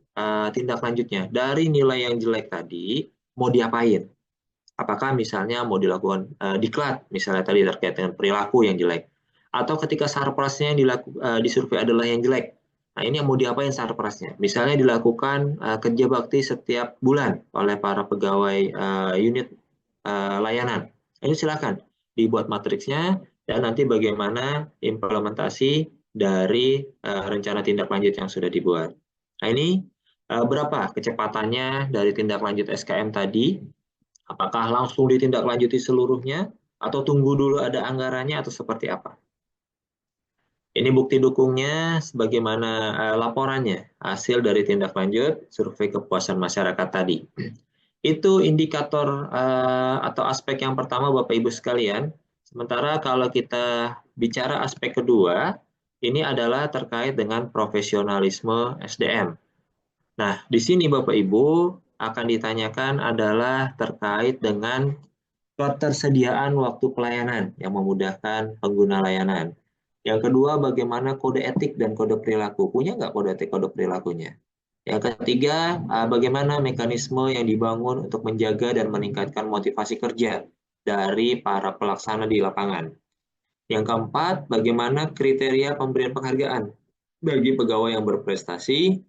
tindak lanjutnya. Dari nilai yang jelek tadi, mau diapain? Apakah misalnya mau dilakukan diklat, misalnya tadi terkait dengan perilaku yang jelek. Atau ketika sarprasnya yang disurvei adalah yang jelek. Nah, ini yang mau diapain sarprasnya? Misalnya dilakukan kerja bakti setiap bulan oleh para pegawai unit layanan. Ini silakan dibuat matriksnya, dan nanti bagaimana implementasi dari rencana tindak lanjut yang sudah dibuat. Nah, ini berapa kecepatannya dari tindak lanjut SKM tadi? Apakah langsung ditindaklanjuti seluruhnya, atau tunggu dulu ada anggarannya, atau seperti apa? Ini bukti dukungnya sebagaimana laporannya, hasil dari tindak lanjut survei kepuasan masyarakat tadi. Itu indikator atau aspek yang pertama Bapak Ibu sekalian. Sementara kalau kita bicara aspek kedua, ini adalah terkait dengan profesionalisme SDM. Nah, di sini Bapak Ibu akan ditanyakan adalah terkait dengan ketersediaan waktu pelayanan yang memudahkan pengguna layanan. Yang kedua, bagaimana kode etik dan kode perilaku. Punya nggak kode etik, kode perilakunya? Yang ketiga, bagaimana mekanisme yang dibangun untuk menjaga dan meningkatkan motivasi kerja dari para pelaksana di lapangan. Yang keempat, bagaimana kriteria pemberian penghargaan bagi pegawai yang berprestasi.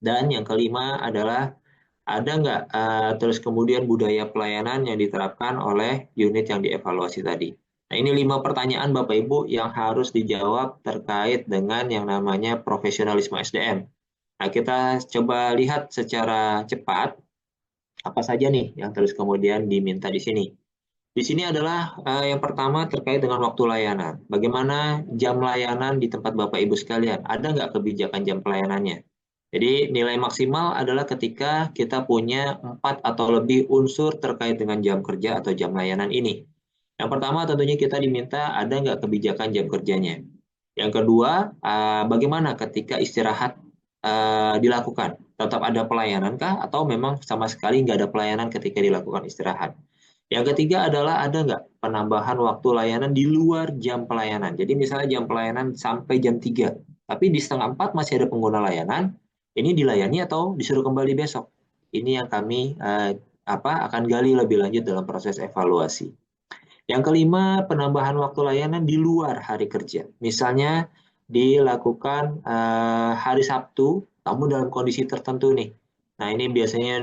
Dan yang kelima adalah ada nggak terus kemudian budaya pelayanan yang diterapkan oleh unit yang dievaluasi tadi. Nah, ini 5 pertanyaan Bapak Ibu yang harus dijawab terkait dengan yang namanya profesionalisme SDM. Nah, kita coba lihat secara cepat apa saja nih yang terus kemudian diminta di sini. Di sini adalah yang pertama terkait dengan waktu layanan. Bagaimana jam layanan di tempat Bapak Ibu sekalian? Ada nggak kebijakan jam pelayanannya? Jadi nilai maksimal adalah ketika kita punya 4 atau lebih unsur terkait dengan jam kerja atau jam layanan ini. Yang pertama tentunya kita diminta ada nggak kebijakan jam kerjanya. Yang kedua, bagaimana ketika istirahat dilakukan? Tetap ada pelayanan kah? Atau memang sama sekali nggak ada pelayanan ketika dilakukan istirahat? Yang ketiga adalah ada nggak penambahan waktu layanan di luar jam pelayanan. Jadi misalnya jam pelayanan sampai jam 3, tapi di setengah 4 masih ada pengguna layanan, ini dilayani atau disuruh kembali besok. Ini yang kami akan gali lebih lanjut dalam proses evaluasi. Yang kelima, penambahan waktu layanan di luar hari kerja. Misalnya dilakukan hari Sabtu, namun dalam kondisi tertentu nih. Nah, ini biasanya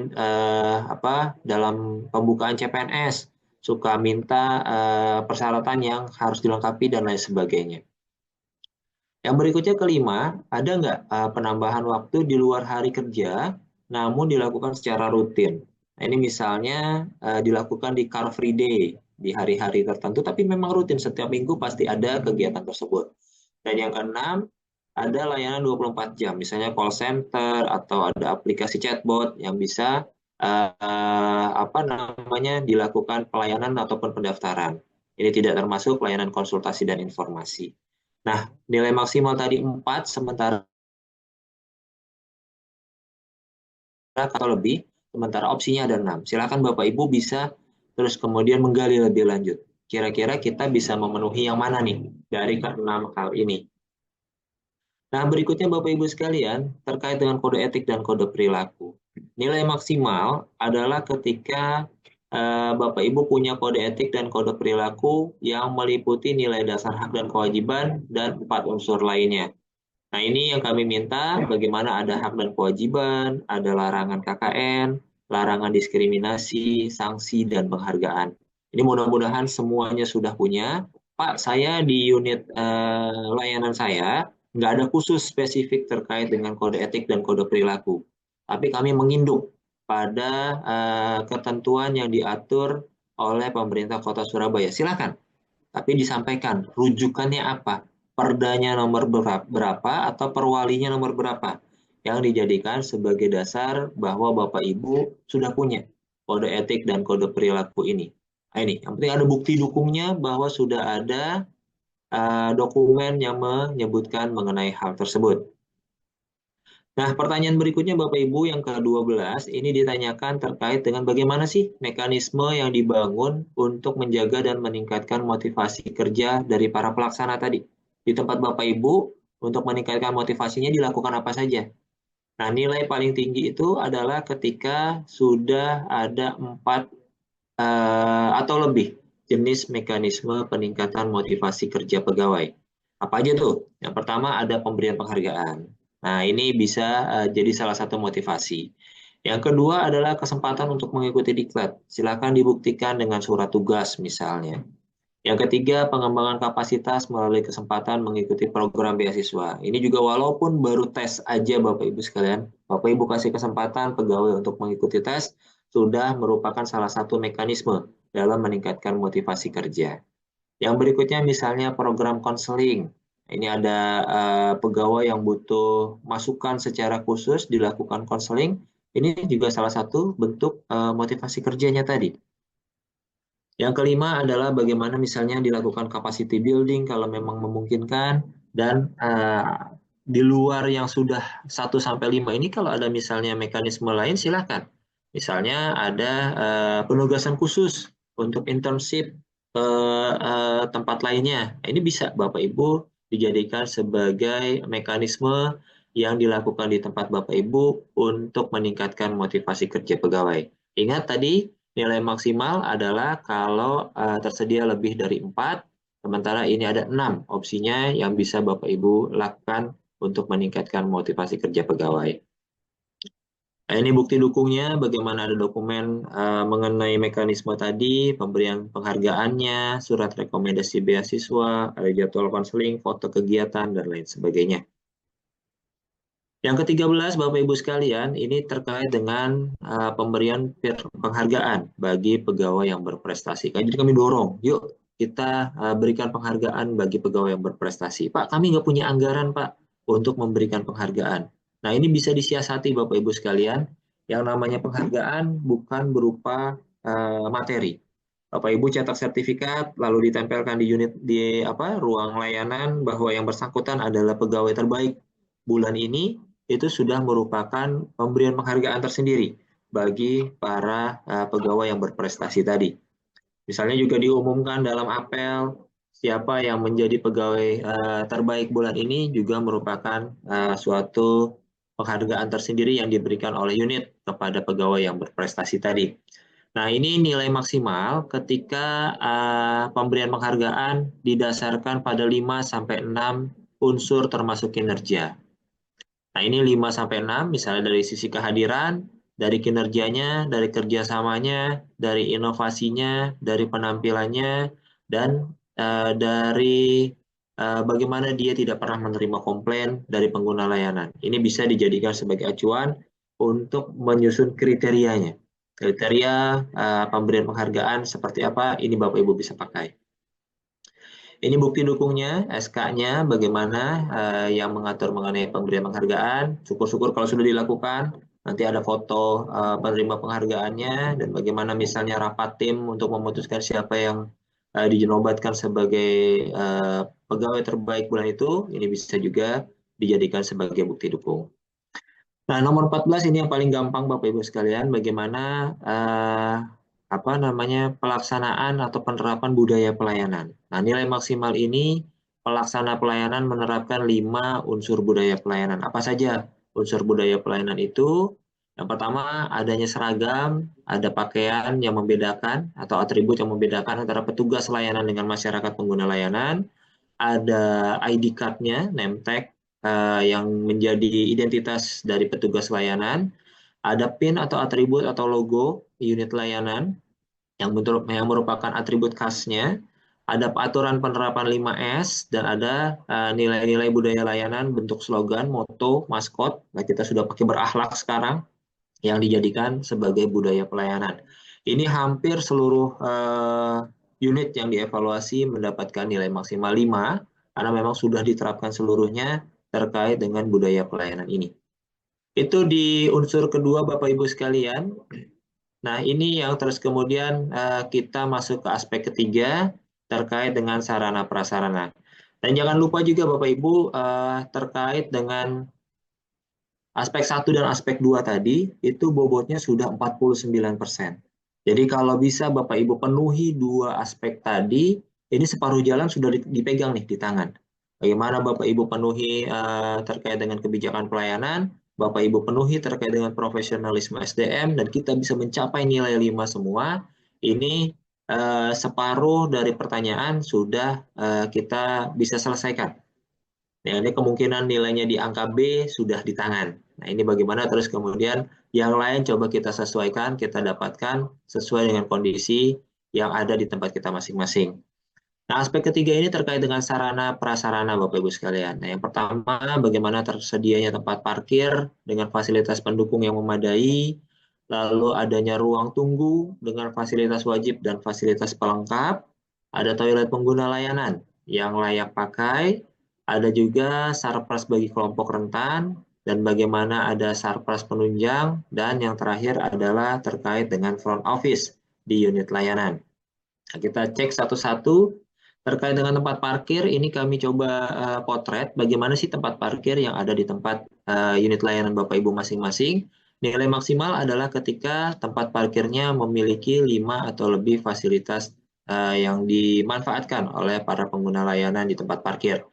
dalam pembukaan CPNS suka minta persyaratan yang harus dilengkapi dan lain sebagainya. Yang berikutnya kelima, ada nggak penambahan waktu di luar hari kerja, namun dilakukan secara rutin. Nah, ini misalnya dilakukan di Car Free Day, di hari-hari tertentu, tapi memang rutin, setiap minggu pasti ada kegiatan tersebut. Dan yang keenam, ada layanan 24 jam, misalnya call center atau ada aplikasi chatbot yang bisa dilakukan pelayanan ataupun pendaftaran. Ini tidak termasuk layanan konsultasi dan informasi. Nah, nilai maksimal tadi 4, sementara atau lebih, sementara opsinya ada 6. Silakan Bapak Ibu bisa terus kemudian menggali lebih lanjut. Kira-kira kita bisa memenuhi yang mana nih dari ke-6 hal ini. Nah, berikutnya Bapak Ibu sekalian, terkait dengan kode etik dan kode perilaku. Nilai maksimal adalah ketika Bapak Ibu punya kode etik dan kode perilaku yang meliputi nilai dasar hak dan kewajiban dan 4 unsur lainnya. Nah, ini yang kami minta, bagaimana ada hak dan kewajiban, ada larangan KKN, larangan diskriminasi, sanksi, dan penghargaan. Ini mudah-mudahan semuanya sudah punya. Pak, saya di unit layanan saya, nggak ada khusus spesifik terkait dengan kode etik dan kode perilaku. Tapi kami menginduk pada ketentuan yang diatur oleh pemerintah Kota Surabaya. Silakan, tapi disampaikan rujukannya apa, perdanya nomor berapa atau perwalinya nomor berapa yang dijadikan sebagai dasar bahwa Bapak Ibu sudah punya kode etik dan kode perilaku ini. Nah, ini yang penting ada bukti dukungnya bahwa sudah ada dokumen yang menyebutkan mengenai hal tersebut. Nah, pertanyaan berikutnya Bapak Ibu yang ke-12 ini ditanyakan terkait dengan bagaimana sih mekanisme yang dibangun untuk menjaga dan meningkatkan motivasi kerja dari para pelaksana tadi. Di tempat Bapak Ibu, untuk meningkatkan motivasinya dilakukan apa saja? Nah, nilai paling tinggi itu adalah ketika sudah ada 4 atau lebih jenis mekanisme peningkatan motivasi kerja pegawai. Apa aja tuh? Yang pertama ada pemberian penghargaan. Nah, ini bisa jadi salah satu motivasi. Yang kedua adalah kesempatan untuk mengikuti diklat. Silakan dibuktikan dengan surat tugas misalnya. Yang ketiga, pengembangan kapasitas melalui kesempatan mengikuti program beasiswa. Ini juga walaupun baru tes aja Bapak Ibu sekalian, Bapak Ibu kasih kesempatan pegawai untuk mengikuti tes, sudah merupakan salah satu mekanisme dalam meningkatkan motivasi kerja. Yang berikutnya misalnya program konseling. Ini ada pegawai yang butuh masukan secara khusus dilakukan konseling. Ini juga salah satu bentuk motivasi kerjanya tadi. Yang kelima adalah bagaimana misalnya dilakukan capacity building kalau memang memungkinkan, dan di luar yang sudah 1-5 ini kalau ada misalnya mekanisme lain silakan. Misalnya ada penugasan khusus untuk internship ke tempat lainnya. Nah, ini bisa Bapak Ibu dijadikan sebagai mekanisme yang dilakukan di tempat Bapak Ibu untuk meningkatkan motivasi kerja pegawai. Ingat tadi nilai maksimal adalah kalau tersedia lebih dari 4, sementara ini ada 6 opsinya yang bisa Bapak Ibu lakukan untuk meningkatkan motivasi kerja pegawai. Nah, ini bukti dukungnya, bagaimana ada dokumen mengenai mekanisme tadi, pemberian penghargaannya, surat rekomendasi beasiswa, ada jadwal konseling, foto kegiatan, dan lain sebagainya. Yang ke-13, Bapak Ibu sekalian, ini terkait dengan pemberian penghargaan bagi pegawai yang berprestasi. Jadi kami dorong, yuk kita berikan penghargaan bagi pegawai yang berprestasi. Pak, kami nggak punya anggaran, Pak, untuk memberikan penghargaan. Nah, ini bisa disiasati, Bapak Ibu sekalian. Yang namanya penghargaan bukan berupa materi. Bapak Ibu cetak sertifikat, lalu ditempelkan di unit di ruang layanan bahwa yang bersangkutan adalah pegawai terbaik bulan ini, itu sudah merupakan pemberian penghargaan tersendiri bagi para pegawai yang berprestasi tadi. Misalnya juga diumumkan dalam apel siapa yang menjadi pegawai terbaik bulan ini juga merupakan suatu penghargaan tersendiri yang diberikan oleh unit kepada pegawai yang berprestasi tadi. Nah, ini nilai maksimal ketika pemberian penghargaan didasarkan pada 5-6 unsur termasuk kinerja. Nah, ini 5-6, misalnya dari sisi kehadiran, dari kinerjanya, dari kerjasamanya, dari inovasinya, dari penampilannya, dan dari bagaimana dia tidak pernah menerima komplain dari pengguna layanan. Ini bisa dijadikan sebagai acuan untuk menyusun kriterianya. Kriteria pemberian penghargaan seperti apa, ini Bapak Ibu bisa pakai. Ini bukti dukungnya, SK-nya, bagaimana yang mengatur mengenai pemberian penghargaan. Syukur-syukur kalau sudah dilakukan, nanti ada foto penerima penghargaannya, dan bagaimana misalnya rapat tim untuk memutuskan siapa yang dinobatkan sebagai pegawai terbaik bulan itu, ini bisa juga dijadikan sebagai bukti dukung. Nah, nomor 14 ini yang paling gampang Bapak Ibu sekalian, bagaimana pelaksanaan atau penerapan budaya pelayanan. Nah, nilai maksimal ini pelaksana pelayanan menerapkan 5 unsur budaya pelayanan. Apa saja unsur budaya pelayanan itu? Yang pertama, adanya seragam, ada pakaian yang membedakan atau atribut yang membedakan antara petugas layanan dengan masyarakat pengguna layanan, ada ID card-nya, name tag, yang menjadi identitas dari petugas layanan, ada PIN atau atribut atau logo unit layanan yang merupakan atribut khasnya, ada aturan penerapan 5S, dan ada nilai-nilai budaya layanan, bentuk slogan, moto, maskot. Nah, kita sudah pakai berakhlak sekarang, yang dijadikan sebagai budaya pelayanan. Ini hampir seluruh unit yang dievaluasi mendapatkan nilai maksimal 5, karena memang sudah diterapkan seluruhnya terkait dengan budaya pelayanan ini. Itu di unsur kedua Bapak Ibu sekalian. Nah, ini yang terus kemudian kita masuk ke aspek ketiga terkait dengan sarana prasarana. Dan jangan lupa juga Bapak Ibu terkait dengan aspek 1 dan aspek 2 tadi, itu bobotnya sudah 49%. Jadi kalau bisa Bapak Ibu penuhi 2 aspek tadi, ini separuh jalan sudah dipegang nih di tangan. Bagaimana Bapak Ibu penuhi terkait dengan kebijakan pelayanan, Bapak Ibu penuhi terkait dengan profesionalisme SDM, dan kita bisa mencapai nilai 5 semua. Ini separuh dari pertanyaan sudah kita bisa selesaikan. Ya, ini kemungkinan nilainya di angka B sudah di tangan. Nah, ini bagaimana terus kemudian yang lain coba kita sesuaikan, kita dapatkan sesuai dengan kondisi yang ada di tempat kita masing-masing. Nah, aspek ketiga ini terkait dengan sarana prasarana Bapak Ibu sekalian. Nah, yang pertama bagaimana tersedianya tempat parkir dengan fasilitas pendukung yang memadai, lalu adanya ruang tunggu dengan fasilitas wajib dan fasilitas pelengkap, ada toilet pengguna layanan yang layak pakai, ada juga sarpras bagi kelompok rentan, dan bagaimana ada sarpras penunjang, dan yang terakhir adalah terkait dengan front office di unit layanan. Nah, kita cek satu-satu. Terkait dengan tempat parkir, ini kami coba potret bagaimana sih tempat parkir yang ada di tempat unit layanan Bapak Ibu masing-masing. Nilai maksimal adalah ketika tempat parkirnya memiliki 5 atau lebih fasilitas yang dimanfaatkan oleh para pengguna layanan di tempat parkir.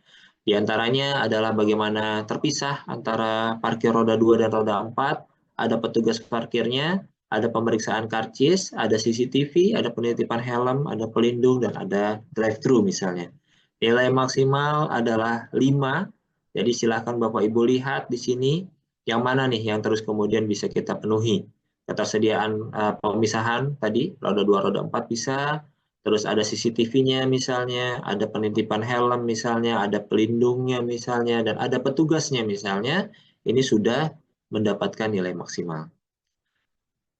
Di antaranya adalah bagaimana terpisah antara parkir roda 2 dan roda 4, ada petugas parkirnya, ada pemeriksaan karcis, ada CCTV, ada penitipan helm, ada pelindung, dan ada drive-thru misalnya. Nilai maksimal adalah 5, jadi silakan Bapak Ibu lihat di sini. Yang mana nih yang terus kemudian bisa kita penuhi? Ketersediaan pemisahan tadi, roda 2, roda 4 bisa, terus ada CCTV-nya misalnya, ada penitipan helm misalnya, ada pelindungnya misalnya, dan ada petugasnya misalnya, ini sudah mendapatkan nilai maksimal.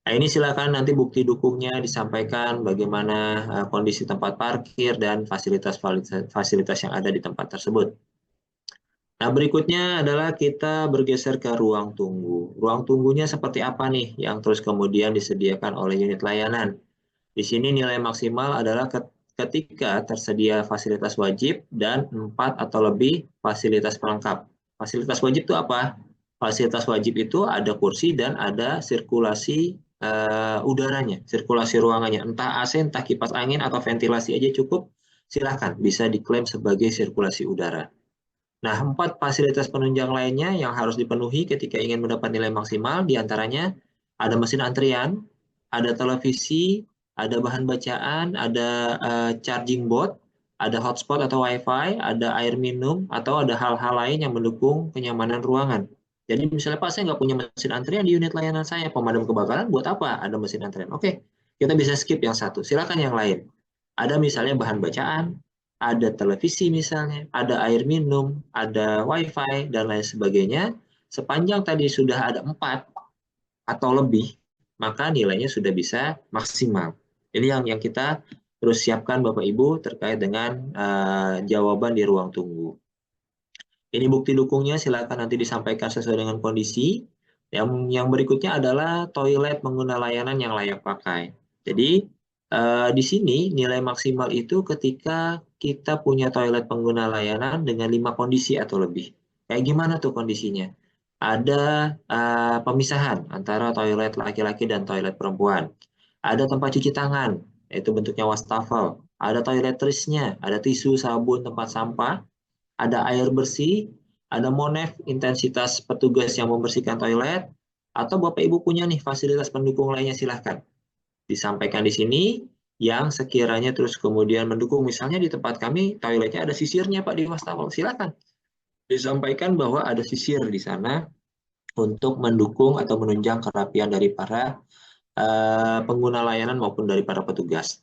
Nah, ini silakan nanti bukti dukungnya disampaikan bagaimana kondisi tempat parkir dan fasilitas yang ada di tempat tersebut. Nah, berikutnya adalah kita bergeser ke ruang tunggu. Ruang tunggunya seperti apa nih yang terus kemudian disediakan oleh unit layanan? Di sini nilai maksimal adalah ketika tersedia fasilitas wajib dan 4 atau lebih fasilitas pelengkap. Fasilitas wajib itu apa? Fasilitas wajib itu ada kursi dan ada sirkulasi udaranya, sirkulasi ruangannya. Entah AC, entah kipas angin, atau ventilasi aja cukup. Silahkan, bisa diklaim sebagai sirkulasi udara. Nah, 4 fasilitas penunjang lainnya yang harus dipenuhi ketika ingin mendapat nilai maksimal, diantaranya ada mesin antrian, ada televisi, ada bahan bacaan, ada charging board, ada hotspot atau wifi, ada air minum, atau ada hal-hal lain yang mendukung kenyamanan ruangan. Jadi misalnya, Pak, saya nggak punya mesin antrian di unit layanan saya, pemadam kebakaran, buat apa ada mesin antrian? Oke, kita bisa skip yang satu, silakan yang lain. Ada misalnya bahan bacaan, ada televisi misalnya, ada air minum, ada wifi, dan lain sebagainya. Sepanjang tadi sudah ada 4 atau lebih, maka nilainya sudah bisa maksimal. Ini yang kita terus siapkan Bapak Ibu terkait dengan jawaban di ruang tunggu. Ini bukti dukungnya, silakan nanti disampaikan sesuai dengan kondisi. Yang berikutnya adalah toilet pengguna layanan yang layak pakai. Jadi di sini nilai maksimal itu ketika kita punya toilet pengguna layanan dengan 5 kondisi atau lebih. Kayak gimana tuh kondisinya? Ada pemisahan antara toilet laki-laki dan toilet perempuan. Ada tempat cuci tangan, yaitu bentuknya wastafel. Ada toiletrisnya, ada tisu, sabun, tempat sampah. Ada air bersih, ada monef, intensitas petugas yang membersihkan toilet, atau Bapak Ibu punya nih fasilitas pendukung lainnya, silahkan disampaikan di sini yang sekiranya terus kemudian mendukung. Misalnya di tempat kami toiletnya ada sisirnya Pak di wastafel, silahkan disampaikan bahwa ada sisir di sana untuk mendukung atau menunjang kerapian dari para pengguna layanan maupun dari para petugas.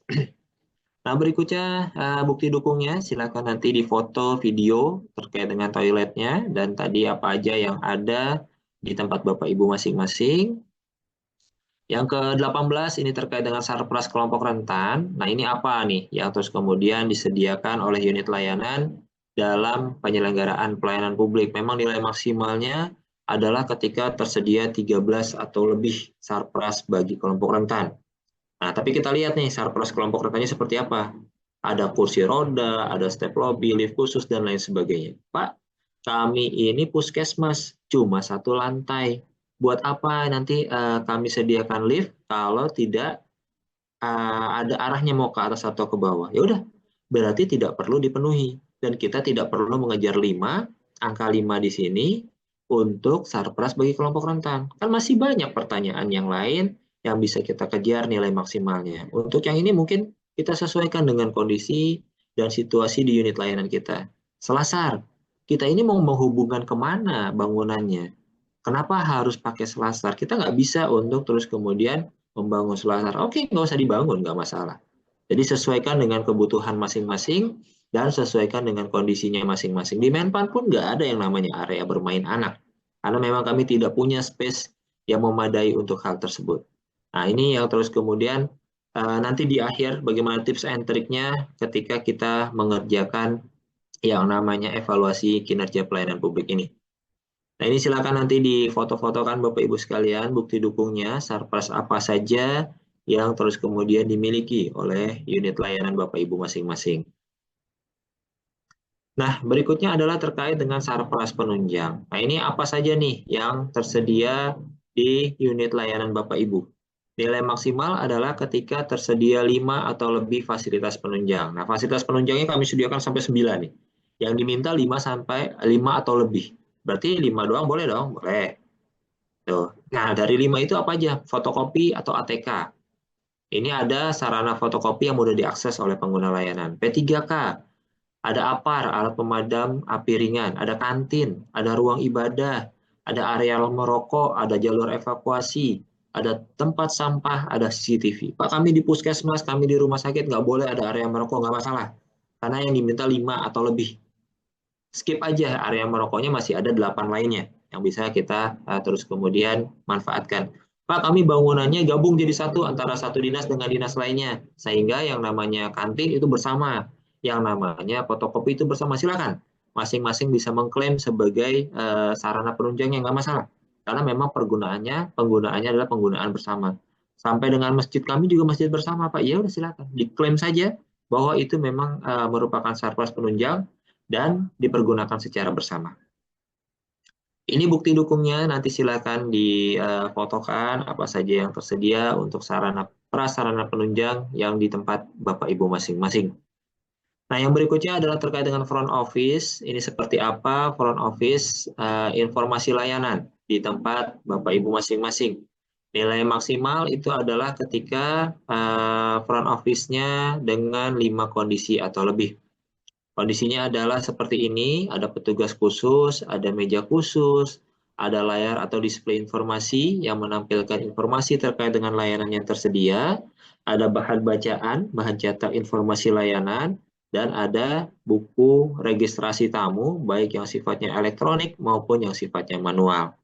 Nah, berikutnya bukti dukungnya, silakan nanti difoto video terkait dengan toiletnya dan tadi apa aja yang ada di tempat Bapak Ibu masing-masing. Yang ke-18 ini terkait dengan sarpras kelompok rentan. Nah, ini apa nih yang terus kemudian disediakan oleh unit layanan dalam penyelenggaraan pelayanan publik. Memang nilai maksimalnya adalah ketika tersedia 13 atau lebih sarpras bagi kelompok rentan. Nah, tapi kita lihat nih sarpras kelompok rentannya seperti apa. Ada kursi roda, ada step lobby, lift khusus, dan lain sebagainya. Pak, kami ini puskesmas, cuma 1 lantai. Buat apa nanti kami sediakan lift kalau tidak ada arahnya mau ke atas atau ke bawah? Ya udah, berarti tidak perlu dipenuhi. Dan kita tidak perlu mengejar 5, angka 5 di sini, untuk sarpras bagi kelompok rentan. Kan masih banyak pertanyaan yang lain yang bisa kita kejar nilai maksimalnya. Untuk yang ini mungkin kita sesuaikan dengan kondisi dan situasi di unit layanan kita. Selasar, kita ini mau menghubungkan kemana bangunannya? Kenapa harus pakai selasar? Kita nggak bisa untuk terus kemudian membangun selasar. Oke, nggak usah dibangun, nggak masalah. Jadi sesuaikan dengan kebutuhan masing-masing dan sesuaikan dengan kondisinya masing-masing. Di Menpan pun nggak ada yang namanya area bermain anak. Karena memang kami tidak punya space yang memadai untuk hal tersebut. Nah, ini yang terus kemudian nanti di akhir bagaimana tips and triknya ketika kita mengerjakan yang namanya evaluasi kinerja pelayanan publik ini. Nah, ini silakan nanti difoto-fotokan Bapak Ibu sekalian bukti dukungnya, sarpras apa saja yang terus kemudian dimiliki oleh unit layanan Bapak Ibu masing-masing. Nah, berikutnya adalah terkait dengan sarpras penunjang. Nah, ini apa saja nih yang tersedia di unit layanan Bapak Ibu? Nilai maksimal adalah ketika tersedia 5 atau lebih fasilitas penunjang. Nah, fasilitas penunjangnya kami sediakan sampai 9 nih. Yang diminta 5 atau lebih. Berarti 5 doang boleh dong? Boleh. Tuh. Nah, dari 5 itu apa aja? Fotokopi atau ATK. Ini ada sarana fotokopi yang mudah diakses oleh pengguna layanan. P3K, ada APAR, alat pemadam api ringan, ada kantin, ada ruang ibadah, ada area merokok, ada jalur evakuasi, ada tempat sampah, ada CCTV. Pak, kami di puskesmas, kami di rumah sakit nggak boleh ada area merokok, nggak masalah. Karena yang diminta 5 atau lebih. Skip aja, area merokoknya masih ada 8 lainnya yang bisa kita terus kemudian manfaatkan. Pak, kami bangunannya gabung jadi satu antara satu dinas dengan dinas lainnya, sehingga yang namanya kantin itu bersama, yang namanya fotokopi itu bersama. Silakan, masing-masing bisa mengklaim sebagai sarana penunjang yang nggak masalah, karena memang penggunaannya adalah penggunaan bersama. Sampai dengan masjid kami juga masjid bersama, Pak. Ya udah silakan, diklaim saja bahwa itu memang merupakan sarpras penunjang dan dipergunakan secara bersama. Ini bukti dukungnya, nanti silakan difotokan apa saja yang tersedia untuk prasarana penunjang yang di tempat Bapak Ibu masing-masing. Nah, yang berikutnya adalah terkait dengan front office. Ini seperti apa front office informasi layanan di tempat Bapak Ibu masing-masing. Nilai maksimal itu adalah ketika front office-nya dengan 5 kondisi atau lebih. Kondisinya adalah seperti ini, ada petugas khusus, ada meja khusus, ada layar atau display informasi yang menampilkan informasi terkait dengan layanan yang tersedia, ada bahan bacaan, bahan cetak informasi layanan, dan ada buku registrasi tamu, baik yang sifatnya elektronik maupun yang sifatnya manual.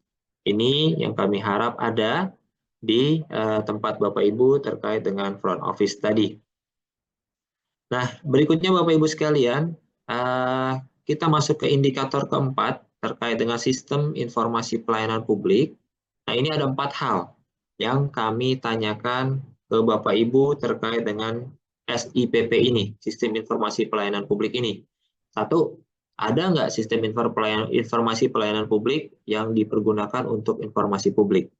Ini yang kami harap ada di tempat Bapak Ibu terkait dengan front office tadi. Nah, berikutnya Bapak Ibu sekalian, kita masuk ke indikator keempat terkait dengan sistem informasi pelayanan publik. Nah, ini ada 4 hal yang kami tanyakan ke Bapak Ibu terkait dengan SIPP ini, Sistem Informasi Pelayanan Publik ini. 1, ada nggak sistem informasi pelayanan publik yang dipergunakan untuk informasi publik?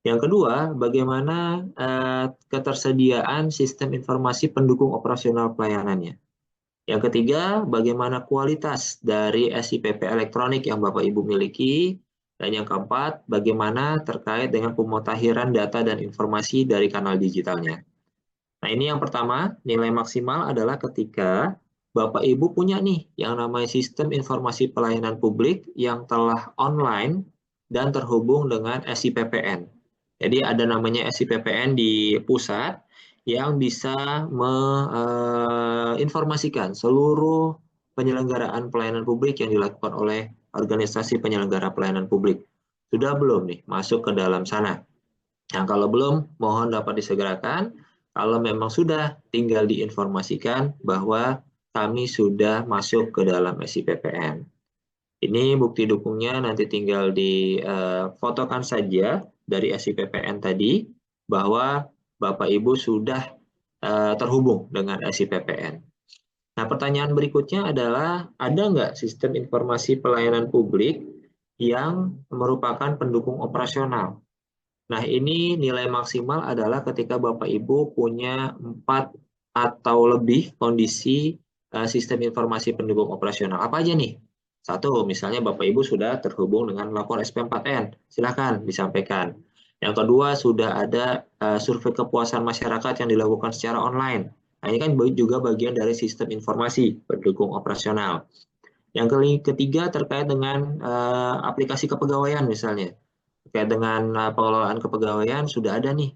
Yang kedua, bagaimana ketersediaan sistem informasi pendukung operasional pelayanannya. Yang ketiga, bagaimana kualitas dari SIPP elektronik yang Bapak Ibu miliki. Dan yang keempat, bagaimana terkait dengan pemutahiran data dan informasi dari kanal digitalnya. Nah, ini yang pertama, nilai maksimal adalah ketika Bapak Ibu punya nih yang namanya sistem informasi pelayanan publik yang telah online dan terhubung dengan SIPPN. Jadi ada namanya SIPPN di pusat yang bisa menginformasikan seluruh penyelenggaraan pelayanan publik yang dilakukan oleh organisasi penyelenggara pelayanan publik. Sudah belum nih masuk ke dalam sana? Nah, kalau belum, mohon dapat disegerakan. Kalau memang sudah, tinggal diinformasikan bahwa kami sudah masuk ke dalam SIPPN. Ini bukti dukungnya nanti tinggal difotokan saja dari SIPPN tadi bahwa Bapak Ibu sudah terhubung dengan SIPPN. Nah, pertanyaan berikutnya adalah ada nggak sistem informasi pelayanan publik yang merupakan pendukung operasional? Nah, ini nilai maksimal adalah ketika Bapak Ibu punya 4 atau lebih kondisi sistem informasi pendukung operasional. Apa aja nih? 1, misalnya Bapak Ibu sudah terhubung dengan lapor SP4N, silakan disampaikan. Yang kedua, sudah ada survei kepuasan masyarakat yang dilakukan secara online. Nah, ini kan juga bagian dari sistem informasi pendukung operasional. Yang ketiga, terkait dengan aplikasi kepegawaian misalnya. Terkait dengan pengelolaan kepegawaian, sudah ada nih,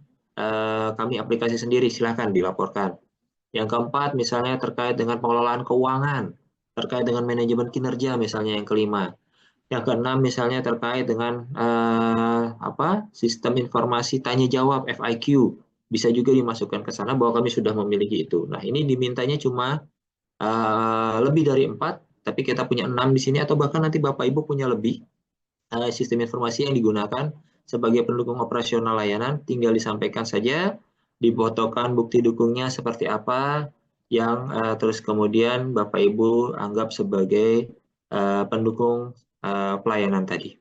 kami aplikasi sendiri, silakan dilaporkan. Yang keempat, misalnya terkait dengan pengelolaan keuangan, terkait dengan manajemen kinerja misalnya yang kelima. Yang keenam misalnya terkait dengan sistem informasi tanya jawab FIQ, bisa juga dimasukkan ke sana bahwa kami sudah memiliki itu. Nah, ini dimintanya cuma lebih dari 4, tapi kita punya 6 di sini, atau bahkan nanti Bapak Ibu punya lebih sistem informasi yang digunakan sebagai pendukung operasional layanan, tinggal disampaikan saja, difotokan bukti dukungnya seperti apa yang terus kemudian Bapak Ibu anggap sebagai pendukung pelayanan tadi.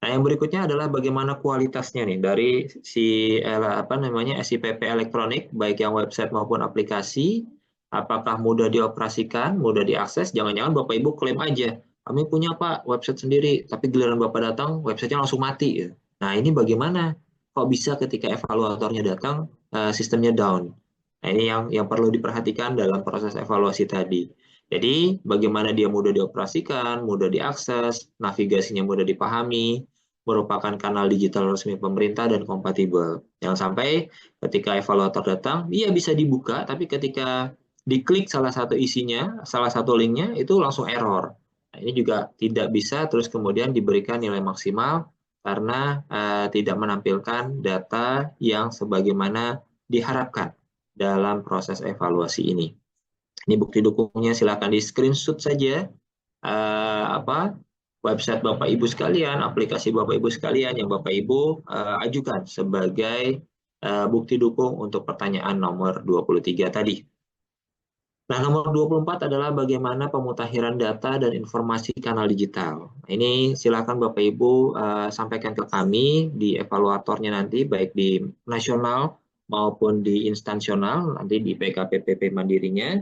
Nah, yang berikutnya adalah bagaimana kualitasnya nih dari si SIPP elektronik, baik yang website maupun aplikasi. Apakah mudah dioperasikan, mudah diakses? Jangan-jangan Bapak Ibu klaim aja, kami punya Pak website sendiri, tapi giliran Bapak datang, websitenya langsung mati. Nah, ini bagaimana? Kok bisa ketika evaluatornya datang, sistemnya down? Nah, ini yang perlu diperhatikan dalam proses evaluasi tadi. Jadi bagaimana dia mudah dioperasikan, mudah diakses, navigasinya mudah dipahami, merupakan kanal digital resmi pemerintah dan kompatibel. Jangan sampai ketika evaluator datang, dia bisa dibuka, tapi ketika diklik salah satu isinya, salah satu linknya, itu langsung error. Nah, ini juga tidak bisa terus kemudian diberikan nilai maksimal karena tidak menampilkan data yang sebagaimana diharapkan dalam proses evaluasi ini. Ini bukti dukungnya, silakan di screenshot saja website Bapak Ibu sekalian, aplikasi Bapak Ibu sekalian yang Bapak Ibu ajukan sebagai bukti dukung untuk pertanyaan nomor 23 tadi. Nah, nomor 24 adalah bagaimana pemutakhiran data dan informasi kanal digital. Ini silakan Bapak Ibu sampaikan ke kami di evaluatornya nanti, baik di nasional maupun di instansional, nanti di PKPP Mandirinya.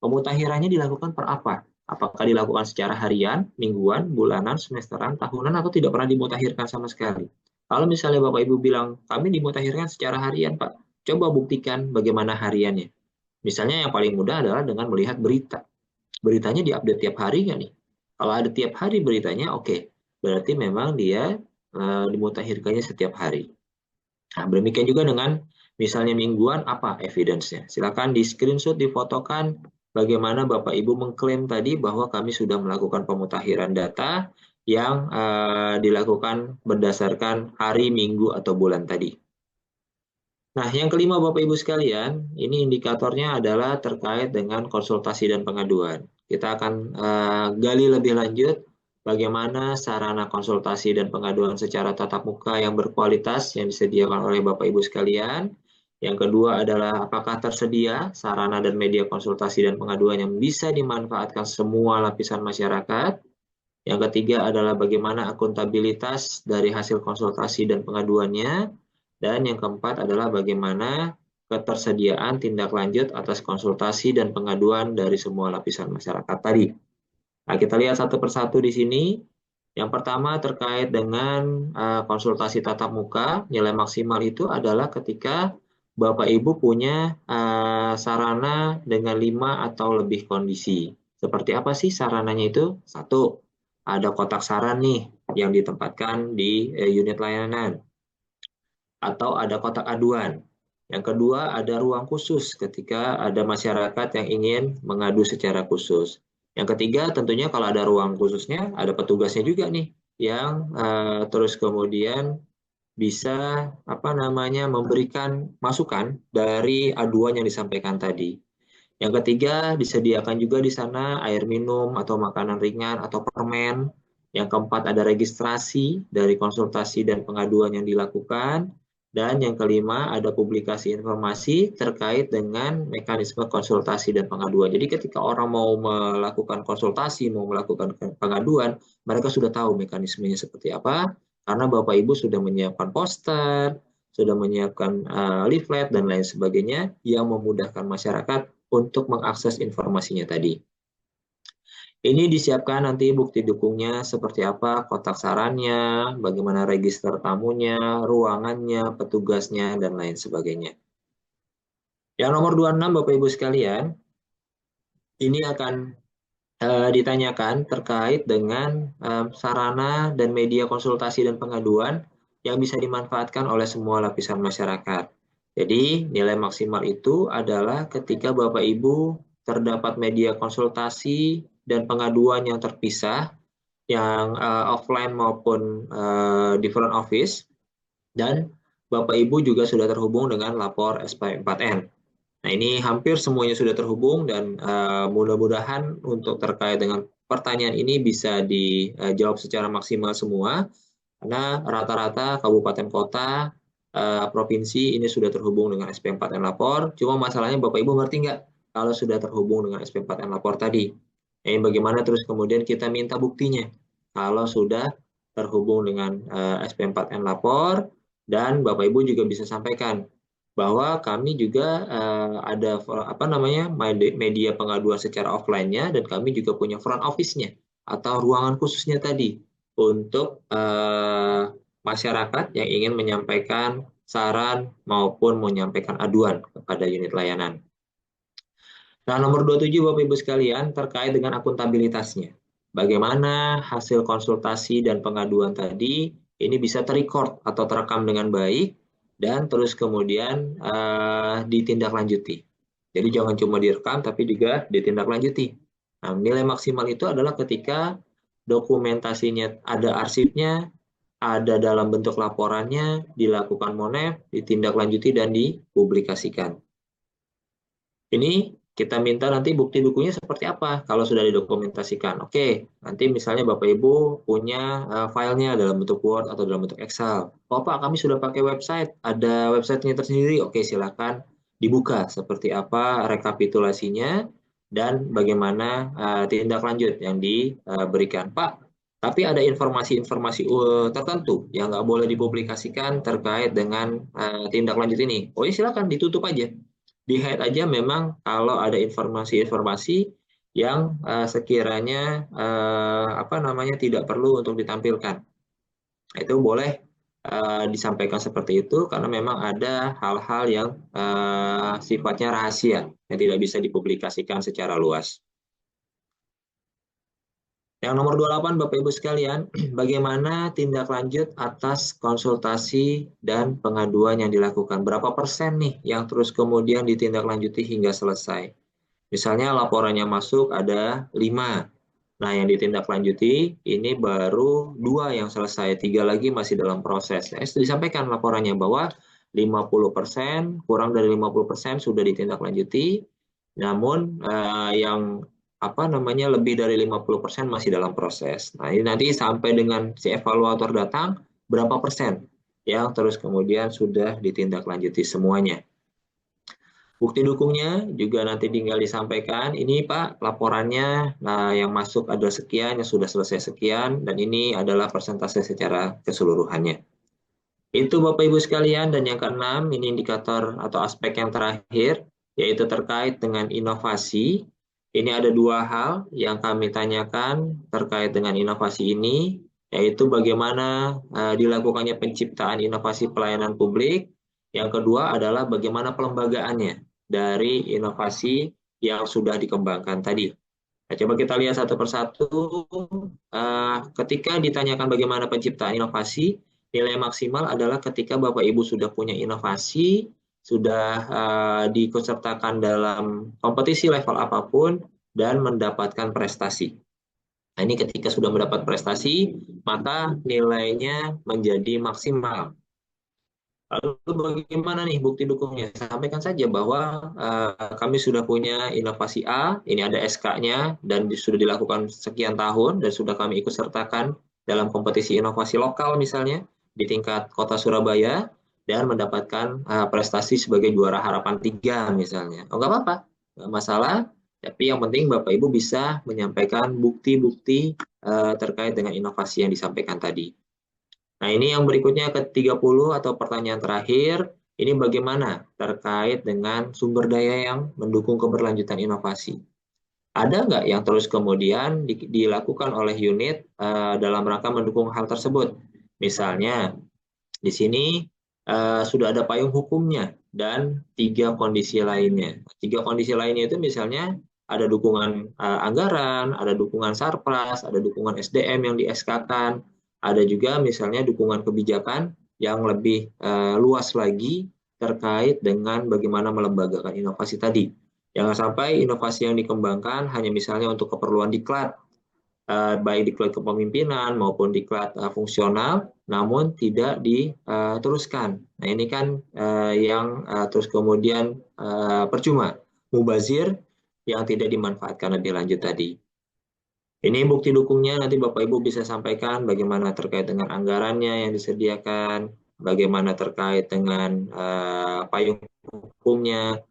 Pemutakhirannya dilakukan per apa? Apakah dilakukan secara harian, mingguan, bulanan, semesteran, tahunan, atau tidak pernah dimutakhirkan sama sekali? Kalau misalnya Bapak Ibu bilang, kami dimutakhirkan secara harian, Pak. Coba buktikan bagaimana hariannya. Misalnya yang paling mudah adalah dengan melihat berita. Beritanya diupdate tiap hari nggak nih? Kalau ada tiap hari beritanya, oke. Berarti memang dia dimutakhirkannya setiap hari. Nah, demikian juga dengan misalnya mingguan, apa evidence-nya? Silakan di screenshot, difotokan bagaimana Bapak Ibu mengklaim tadi bahwa kami sudah melakukan pemutakhiran data yang dilakukan berdasarkan hari, minggu, atau bulan tadi. Nah, yang kelima Bapak Ibu sekalian, ini indikatornya adalah terkait dengan konsultasi dan pengaduan. Kita akan gali lebih lanjut bagaimana sarana konsultasi dan pengaduan secara tatap muka yang berkualitas yang disediakan oleh Bapak Ibu sekalian. Yang kedua adalah apakah tersedia sarana dan media konsultasi dan pengaduan yang bisa dimanfaatkan semua lapisan masyarakat. Yang ketiga adalah bagaimana akuntabilitas dari hasil konsultasi dan pengaduannya. Dan yang keempat adalah bagaimana ketersediaan tindak lanjut atas konsultasi dan pengaduan dari semua lapisan masyarakat tadi. Nah, kita lihat satu persatu di sini. Yang pertama terkait dengan konsultasi tatap muka, nilai maksimal itu adalah ketika Bapak Ibu punya sarana dengan 5 atau lebih kondisi. Seperti apa sih sarananya itu? Satu, ada kotak saran nih yang ditempatkan di unit layanan. Atau ada kotak aduan. Yang kedua, ada ruang khusus ketika ada masyarakat yang ingin mengadu secara khusus. Yang ketiga, tentunya kalau ada ruang khususnya, ada petugasnya juga nih yang terus kemudian bisa memberikan masukan dari aduan yang disampaikan tadi. Yang ketiga, disediakan juga di sana air minum atau makanan ringan atau permen. Yang keempat, ada registrasi dari konsultasi dan pengaduan yang dilakukan. Dan yang kelima, ada publikasi informasi terkait dengan mekanisme konsultasi dan pengaduan. Jadi ketika orang mau melakukan konsultasi, mau melakukan pengaduan, mereka sudah tahu mekanismenya seperti apa, karena Bapak Ibu sudah menyiapkan poster, sudah menyiapkan leaflet, dan lain sebagainya yang memudahkan masyarakat untuk mengakses informasinya tadi. Ini disiapkan nanti bukti dukungnya seperti apa, kotak sarannya, bagaimana register tamunya, ruangannya, petugasnya, dan lain sebagainya. Yang nomor 26 Bapak Ibu sekalian, ini akan ditanyakan terkait dengan sarana dan media konsultasi dan pengaduan yang bisa dimanfaatkan oleh semua lapisan masyarakat. Jadi nilai maksimal itu adalah ketika Bapak Ibu terdapat media konsultasi dan pengaduan yang terpisah, yang offline maupun di front office, dan Bapak Ibu juga sudah terhubung dengan lapor SP4N. Nah, ini hampir semuanya sudah terhubung dan mudah-mudahan untuk terkait dengan pertanyaan ini bisa dijawab secara maksimal semua, karena rata-rata kabupaten kota, provinsi ini sudah terhubung dengan SP4N Lapor. Cuma masalahnya Bapak Ibu ngerti nggak kalau sudah terhubung dengan SP4N Lapor tadi? Ini bagaimana terus kemudian kita minta buktinya kalau sudah terhubung dengan SP4N Lapor, dan Bapak Ibu juga bisa sampaikan bahwa kami juga ada media pengaduan secara offline-nya, dan kami juga punya front office-nya atau ruangan khususnya tadi untuk masyarakat yang ingin menyampaikan saran maupun menyampaikan aduan kepada unit layanan. Nah, nomor 27 Bapak Ibu sekalian terkait dengan akuntabilitasnya. Bagaimana hasil konsultasi dan pengaduan tadi ini bisa terrecord atau terekam dengan baik dan terus kemudian ditindaklanjuti. Jadi jangan cuma direkam tapi juga ditindaklanjuti. Nah, nilai maksimal itu adalah ketika dokumentasinya ada arsipnya, ada dalam bentuk laporannya, dilakukan monef, ditindaklanjuti dan dipublikasikan. Ini kita minta nanti bukti dukunya seperti apa kalau sudah didokumentasikan. Oke, nanti misalnya Bapak Ibu punya filenya dalam bentuk Word atau dalam bentuk Excel. Oh Pak, kami sudah pakai website, ada websitenya tersendiri. Oke, silakan dibuka seperti apa rekapitulasinya dan bagaimana tindak lanjut yang diberikan. Pak, tapi ada informasi-informasi tertentu yang nggak boleh dipublikasikan terkait dengan tindak lanjut ini. Oh ya silakan ditutup aja. Di-hide aja memang kalau ada informasi-informasi yang sekiranya tidak perlu untuk ditampilkan. Itu boleh disampaikan seperti itu karena memang ada hal-hal yang sifatnya rahasia yang tidak bisa dipublikasikan secara luas. Yang nomor 28 Bapak Ibu sekalian, bagaimana tindak lanjut atas konsultasi dan pengaduan yang dilakukan? Berapa persen nih yang terus kemudian ditindaklanjuti hingga selesai? Misalnya laporannya masuk ada 5. Nah, yang ditindaklanjuti ini baru 2 yang selesai, 3 lagi masih dalam proses. Nah, disampaikan laporannya bahwa 50%, kurang dari 50% sudah ditindaklanjuti, namun yang lebih dari 50% masih dalam proses. Nah, ini nanti sampai dengan si evaluator datang, berapa persen yang terus kemudian sudah ditindaklanjuti semuanya. Bukti dukungnya juga nanti tinggal disampaikan, ini Pak laporannya yang masuk ada sekian, yang sudah selesai sekian, dan ini adalah persentase secara keseluruhannya. Itu Bapak Ibu sekalian, dan yang keenam, ini indikator atau aspek yang terakhir, yaitu terkait dengan inovasi. Ini ada 2 hal yang kami tanyakan terkait dengan inovasi ini, yaitu bagaimana dilakukannya penciptaan inovasi pelayanan publik. Yang kedua adalah bagaimana pelembagaannya dari inovasi yang sudah dikembangkan tadi. Nah, coba kita lihat satu persatu. Ketika ditanyakan bagaimana penciptaan inovasi, nilai maksimal adalah ketika Bapak Ibu sudah punya inovasi, sudah diikutsertakan dalam kompetisi level apapun, dan mendapatkan prestasi. Nah, ini ketika sudah mendapat prestasi, maka nilainya menjadi maksimal. Lalu bagaimana nih bukti dukungnya? Sampaikan saja bahwa kami sudah punya inovasi A, ini ada SK-nya, dan sudah dilakukan sekian tahun, dan sudah kami ikut sertakan dalam kompetisi inovasi lokal misalnya, di tingkat kota Surabaya, dan mendapatkan prestasi sebagai juara harapan 3 misalnya. Oh, nggak apa-apa, nggak masalah, tapi yang penting Bapak Ibu bisa menyampaikan bukti-bukti terkait dengan inovasi yang disampaikan tadi. Nah, ini yang berikutnya ke-30 atau pertanyaan terakhir, ini bagaimana terkait dengan sumber daya yang mendukung keberlanjutan inovasi. Ada nggak yang terus kemudian dilakukan oleh unit dalam rangka mendukung hal tersebut? Misalnya, di sini sudah ada payung hukumnya dan 3 kondisi lainnya. 3 kondisi lainnya itu misalnya ada dukungan anggaran, ada dukungan sarpras, ada dukungan SDM yang di-SK-kan, ada juga misalnya dukungan kebijakan yang lebih luas lagi terkait dengan bagaimana melembagakan inovasi tadi. Jangan sampai inovasi yang dikembangkan hanya misalnya untuk keperluan diklat, baik diklat kepemimpinan maupun diklat fungsional, namun tidak diteruskan. Nah, ini kan yang terus kemudian percuma, mubazir yang tidak dimanfaatkan lebih lanjut tadi. Ini bukti dukungnya, nanti Bapak Ibu bisa sampaikan bagaimana terkait dengan anggarannya yang disediakan, bagaimana terkait dengan payung hukumnya,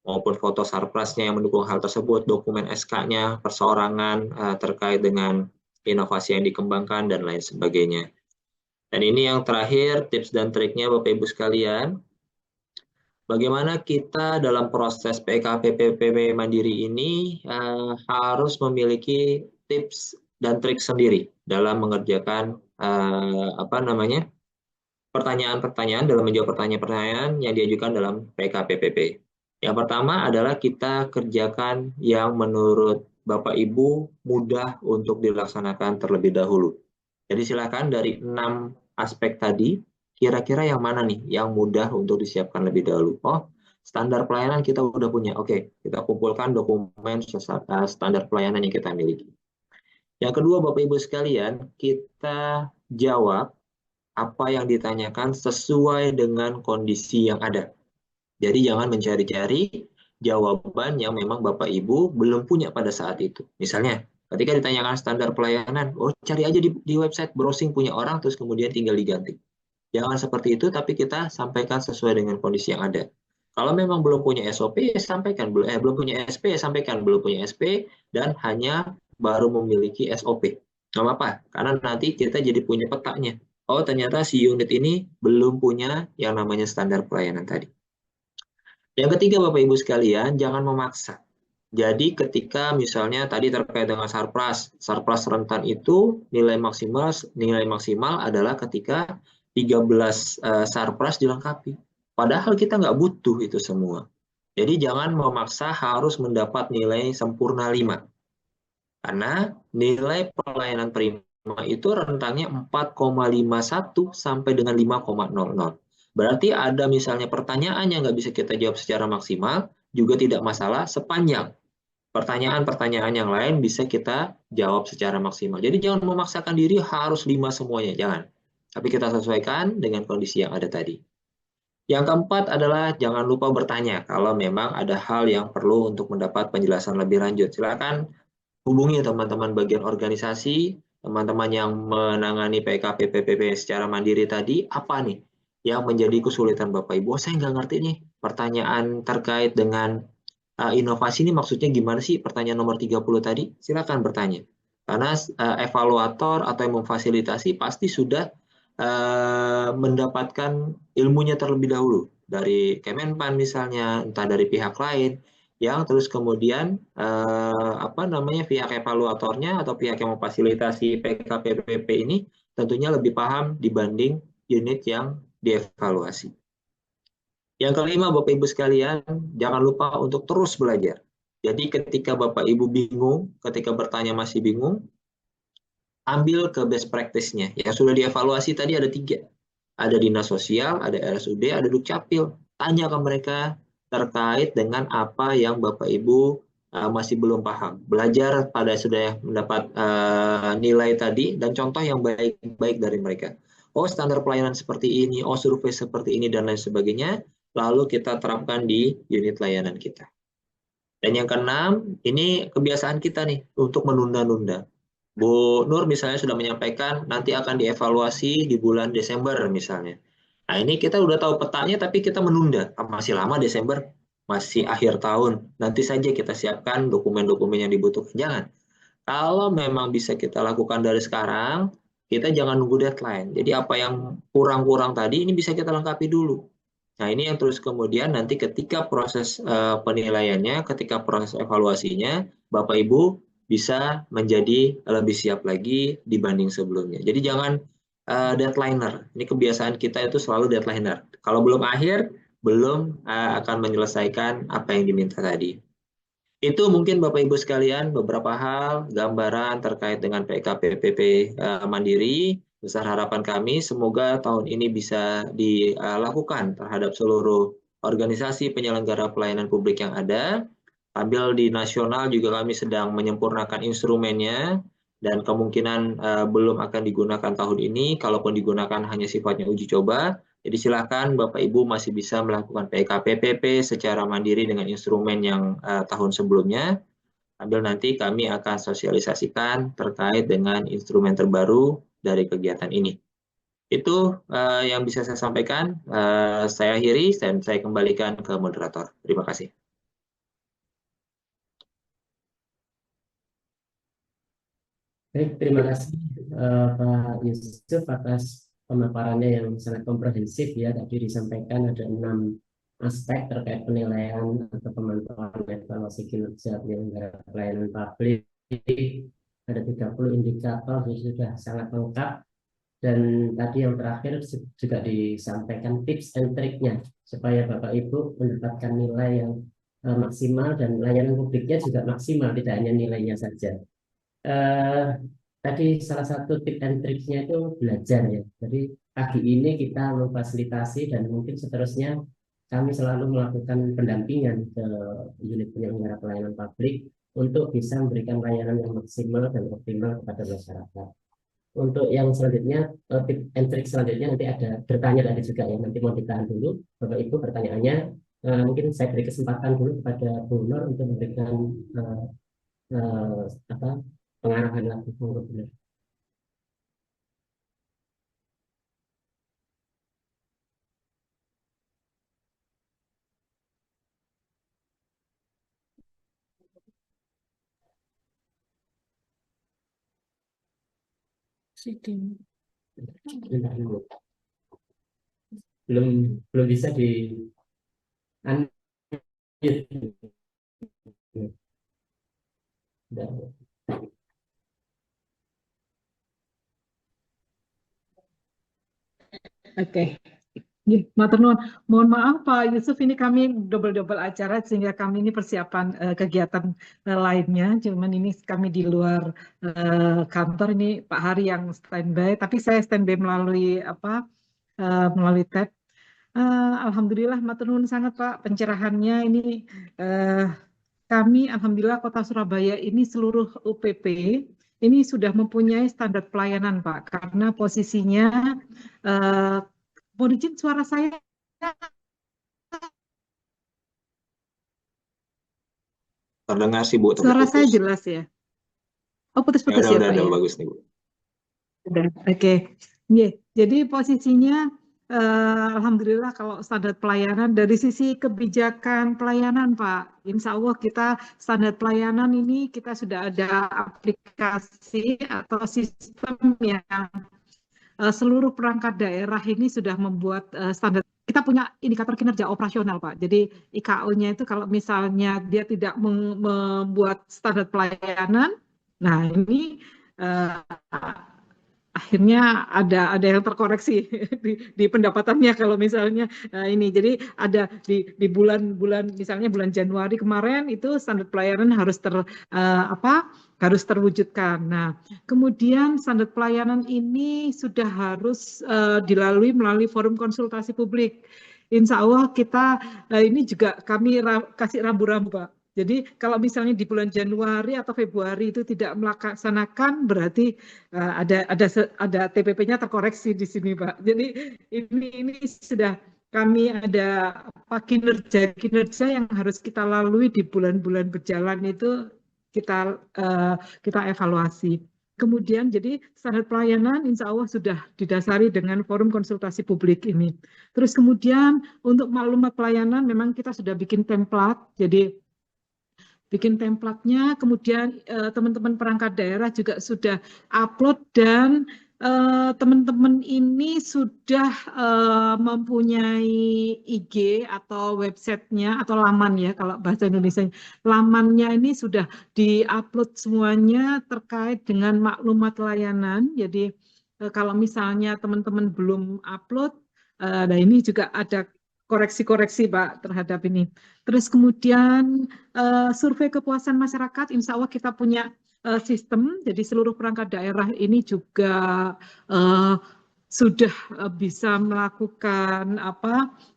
maupun foto sarprasnya yang mendukung hal tersebut, dokumen SK-nya, perseorangan terkait dengan inovasi yang dikembangkan, dan lain sebagainya. Dan ini yang terakhir, tips dan triknya Bapak Ibu sekalian. Bagaimana kita dalam proses PKPPP Mandiri ini harus memiliki tips dan trik sendiri dalam mengerjakan pertanyaan-pertanyaan dalam menjawab pertanyaan-pertanyaan yang diajukan dalam PKPPP. Yang pertama adalah kita kerjakan yang menurut Bapak Ibu mudah untuk dilaksanakan terlebih dahulu. Jadi silakan dari 6 aspek tadi, kira-kira yang mana nih yang mudah untuk disiapkan lebih dahulu. Oh, standar pelayanan kita udah punya. Oke, kita kumpulkan dokumen standar pelayanan yang kita miliki. Yang kedua, Bapak Ibu sekalian, kita jawab apa yang ditanyakan sesuai dengan kondisi yang ada. Jadi jangan mencari-cari jawaban yang memang Bapak Ibu belum punya pada saat itu. Misalnya, ketika ditanyakan standar pelayanan, oh cari aja di website, browsing punya orang, terus kemudian tinggal diganti. Jangan seperti itu, tapi kita sampaikan sesuai dengan kondisi yang ada. Kalau memang belum punya SOP, ya sampaikan. Belum punya SP, ya sampaikan. Belum punya SP, dan hanya baru memiliki SOP. Nggak apa-apa, karena nanti kita jadi punya petanya. Oh, ternyata si unit ini belum punya yang namanya standar pelayanan tadi. Yang ketiga, Bapak Ibu sekalian, jangan memaksa. Jadi ketika misalnya tadi terkait dengan sarpras rentan itu nilai maksimal adalah ketika 13 sarpras dilengkapi. Padahal kita nggak butuh itu semua. Jadi jangan memaksa harus mendapat nilai sempurna 5. Karena nilai pelayanan prima itu rentangnya 4,51 sampai dengan 5,00. Berarti ada misalnya pertanyaan yang nggak bisa kita jawab secara maksimal, juga tidak masalah sepanjang pertanyaan-pertanyaan yang lain bisa kita jawab secara maksimal. Jadi jangan memaksakan diri harus 5 semuanya, jangan. Tapi kita sesuaikan dengan kondisi yang ada tadi. Yang keempat adalah jangan lupa bertanya kalau memang ada hal yang perlu untuk mendapat penjelasan lebih lanjut. Silakan hubungi teman-teman bagian organisasi, teman-teman yang menangani PKP PPP secara mandiri tadi, apa nih yang menjadi kesulitan Bapak Ibu? Oh, saya nggak ngerti nih pertanyaan terkait dengan inovasi ini maksudnya gimana sih? Pertanyaan nomor 30 tadi, silakan bertanya. Karena evaluator atau yang memfasilitasi pasti sudah mendapatkan ilmunya terlebih dahulu dari Kemenpan misalnya, entah dari pihak lain, yang terus kemudian pihak evaluatornya atau pihak yang memfasilitasi PKPPP ini tentunya lebih paham dibanding unit yang dievaluasi. Yang kelima, Bapak Ibu sekalian, jangan lupa untuk terus belajar. Jadi ketika Bapak Ibu bingung, ketika bertanya masih bingung, ambil ke best practice-nya. Yang sudah dievaluasi tadi ada 3. Ada Dinas Sosial, ada RSUD, ada Dukcapil. Tanya ke mereka terkait dengan apa yang Bapak Ibu masih belum paham. Belajar pada sudah mendapat nilai tadi dan contoh yang baik-baik dari mereka. Oh, standar pelayanan seperti ini, oh survei seperti ini, dan lain sebagainya. Lalu kita terapkan di unit layanan kita. Dan yang keenam, ini kebiasaan kita nih untuk menunda-nunda. Bu Nur misalnya sudah menyampaikan nanti akan dievaluasi di bulan Desember misalnya. Nah ini kita udah tahu petanya tapi kita menunda. Masih lama Desember, masih akhir tahun. Nanti saja kita siapkan dokumen-dokumen yang dibutuhkan. Jangan. Kalau memang bisa kita lakukan dari sekarang, kita jangan nunggu deadline. Jadi apa yang kurang-kurang tadi ini bisa kita lengkapi dulu. Nah ini yang terus kemudian nanti ketika proses penilaiannya, ketika proses evaluasinya, Bapak Ibu bisa menjadi lebih siap lagi dibanding sebelumnya. Jadi jangan deadlineer. Ini kebiasaan kita itu selalu deadlineer. Kalau belum akhir, belum akan menyelesaikan apa yang diminta tadi. Itu mungkin Bapak Ibu sekalian beberapa hal gambaran terkait dengan PKPPP Mandiri. Besar harapan kami semoga tahun ini bisa dilakukan terhadap seluruh organisasi penyelenggara pelayanan publik yang ada. Sambil di nasional juga kami sedang menyempurnakan instrumennya dan kemungkinan belum akan digunakan tahun ini. Kalaupun digunakan hanya sifatnya uji coba. Jadi silakan Bapak Ibu masih bisa melakukan PKPPP secara mandiri dengan instrumen yang tahun sebelumnya. Sambil nanti kami akan sosialisasikan terkait dengan instrumen terbaru dari kegiatan ini. Itu yang bisa saya sampaikan. Saya akhiri dan saya kembalikan ke moderator. Terima kasih. Baik, terima kasih Pak Yusuf atas pemaparannya yang sangat komprehensif ya. Tadi disampaikan ada 6 aspek terkait penilaian atau pemantauan evaluasi kinerja penyelenggara pelayanan publik. Ada 30 indikator yang sudah sangat lengkap Dan tadi yang terakhir juga disampaikan tips and triknya supaya Bapak Ibu mendapatkan nilai yang maksimal dan layanan publiknya juga maksimal, tidak hanya nilainya saja. Tadi salah satu tips and triknya itu belajar ya. Jadi pagi ini kita memfasilitasi dan mungkin seterusnya kami selalu melakukan pendampingan ke unit penyelenggara pelayanan publik untuk bisa memberikan layanan yang maksimal dan optimal kepada masyarakat. Untuk yang selanjutnya, tip and trick selanjutnya nanti ada bertanya tadi juga ya, nanti mau ditahan dulu Bapak Ibu pertanyaannya. Mungkin saya beri kesempatan dulu kepada Bu Nur untuk memberikan pengarahan lagi. Belum bisa di Oke. Matur nuwun. Mohon maaf Pak Yusuf, ini kami double acara sehingga kami ini persiapan kegiatan lainnya. Cuman ini kami di luar kantor, ini Pak Hari yang standby, tapi saya standby melalui melalui tab. Alhamdulillah matur nuwun sangat Pak pencerahannya. Ini kami alhamdulillah Kota Surabaya ini seluruh UPP ini sudah mempunyai standar pelayanan Pak, karena posisinya mohon izin suara saya terdengar sih Bu, tapi suara putus. saya jelas ya. Oh putus-putus ya, udah, Pak ya. bagus nih Bu. Oke. Jadi posisinya alhamdulillah kalau standar pelayanan dari sisi kebijakan pelayanan Pak, insya Allah kita standar pelayanan ini kita sudah ada aplikasi atau sistem yang seluruh perangkat daerah ini sudah membuat standar. Kita punya indikator kinerja operasional Pak. Jadi IKO-nya itu kalau misalnya dia tidak membuat standar pelayanan, nah ini akhirnya ada yang terkoreksi di pendapatannya kalau misalnya ini. Jadi ada di bulan misalnya bulan Januari kemarin itu standar pelayanan harus harus terwujudkan. Nah, kemudian standar pelayanan ini sudah harus dilalui melalui forum konsultasi publik. Insya Allah kita ini juga kami kasih rambu-rambu Pak. Jadi kalau misalnya di bulan Januari atau Februari itu tidak melaksanakan, berarti ada TPP-nya terkoreksi di sini Pak. Jadi ini sudah kami ada kinerja yang harus kita lalui di bulan-bulan berjalan itu kita evaluasi. Kemudian jadi standar pelayanan insya Allah sudah didasari dengan forum konsultasi publik ini. Terus kemudian untuk maklumat pelayanan memang kita sudah bikin template, jadi bikin template-nya, kemudian teman-teman perangkat daerah juga sudah upload dan teman-teman ini sudah mempunyai IG atau websitenya atau laman ya kalau bahasa Indonesia. Lamannya ini sudah diupload semuanya terkait dengan maklumat layanan. Jadi kalau misalnya teman-teman belum upload, nah ini juga ada koreksi-koreksi Pak terhadap ini. Terus kemudian survei kepuasan masyarakat, insya Allah kita punya sistem, jadi seluruh perangkat daerah ini juga sudah bisa melakukan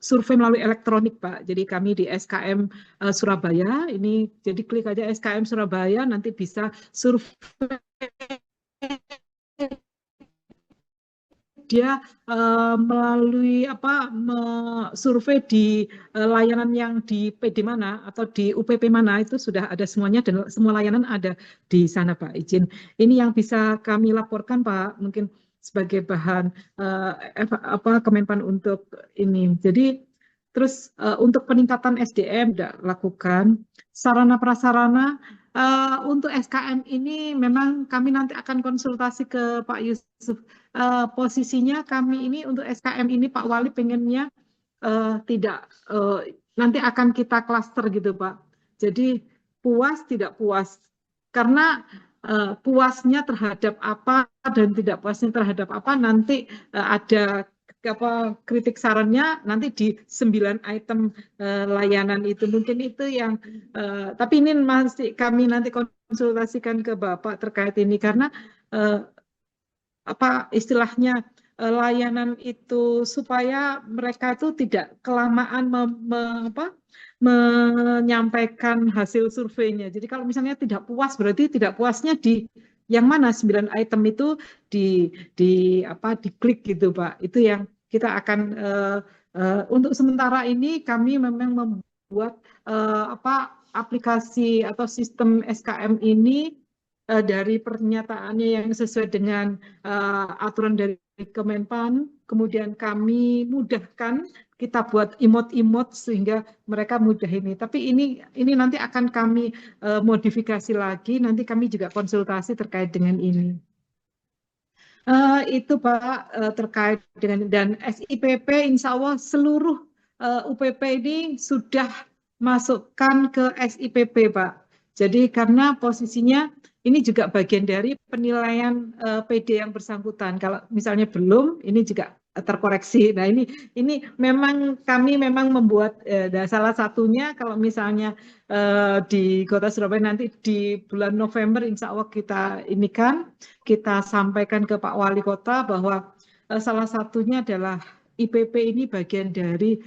survei melalui elektronik Pak. Jadi kami di SKM Surabaya, ini jadi klik aja SKM Surabaya, nanti bisa survei dia melalui survei di layanan yang di PD mana atau di UPP mana itu sudah ada semuanya dan semua layanan ada di sana Pak. Izin. Ini yang bisa kami laporkan Pak, mungkin sebagai bahan Kemenpan untuk ini. Jadi terus untuk peningkatan SDM sudah lakukan, sarana prasarana untuk SKM ini memang kami nanti akan konsultasi ke Pak Yusuf. Posisinya kami ini untuk SKM ini Pak Wali pengennya tidak nanti akan kita klaster gitu Pak. Jadi puas tidak puas karena puasnya terhadap apa dan tidak puasnya terhadap apa nanti ada kritik sarannya nanti di 9 item layanan itu. Mungkin itu yang tapi ini masih kami nanti konsultasikan ke Bapak terkait ini karena apa istilahnya layanan itu supaya mereka itu tidak kelamaan menyampaikan hasil surveinya. Jadi kalau misalnya tidak puas berarti tidak puasnya di yang mana 9 item itu diklik gitu Pak. Itu yang kita akan untuk sementara ini kami memang membuat aplikasi atau sistem SKM ini dari pernyataannya yang sesuai dengan aturan dari Kemenpan, kemudian kami mudahkan, kita buat emot-emot sehingga mereka mudah ini. Tapi ini nanti akan kami modifikasi lagi, nanti kami juga konsultasi terkait dengan ini. Itu Pak terkait dengan dan SIPP insya Allah seluruh UPP ini sudah masukkan ke SIPP Pak. Jadi karena posisinya ini juga bagian dari penilaian PD yang bersangkutan. Kalau misalnya belum, ini juga terkoreksi. Nah ini memang kami memang membuat salah satunya kalau misalnya di Kota Surabaya nanti di bulan November insya Allah kita sampaikan ke Pak Wali Kota bahwa salah satunya adalah IPP ini bagian dari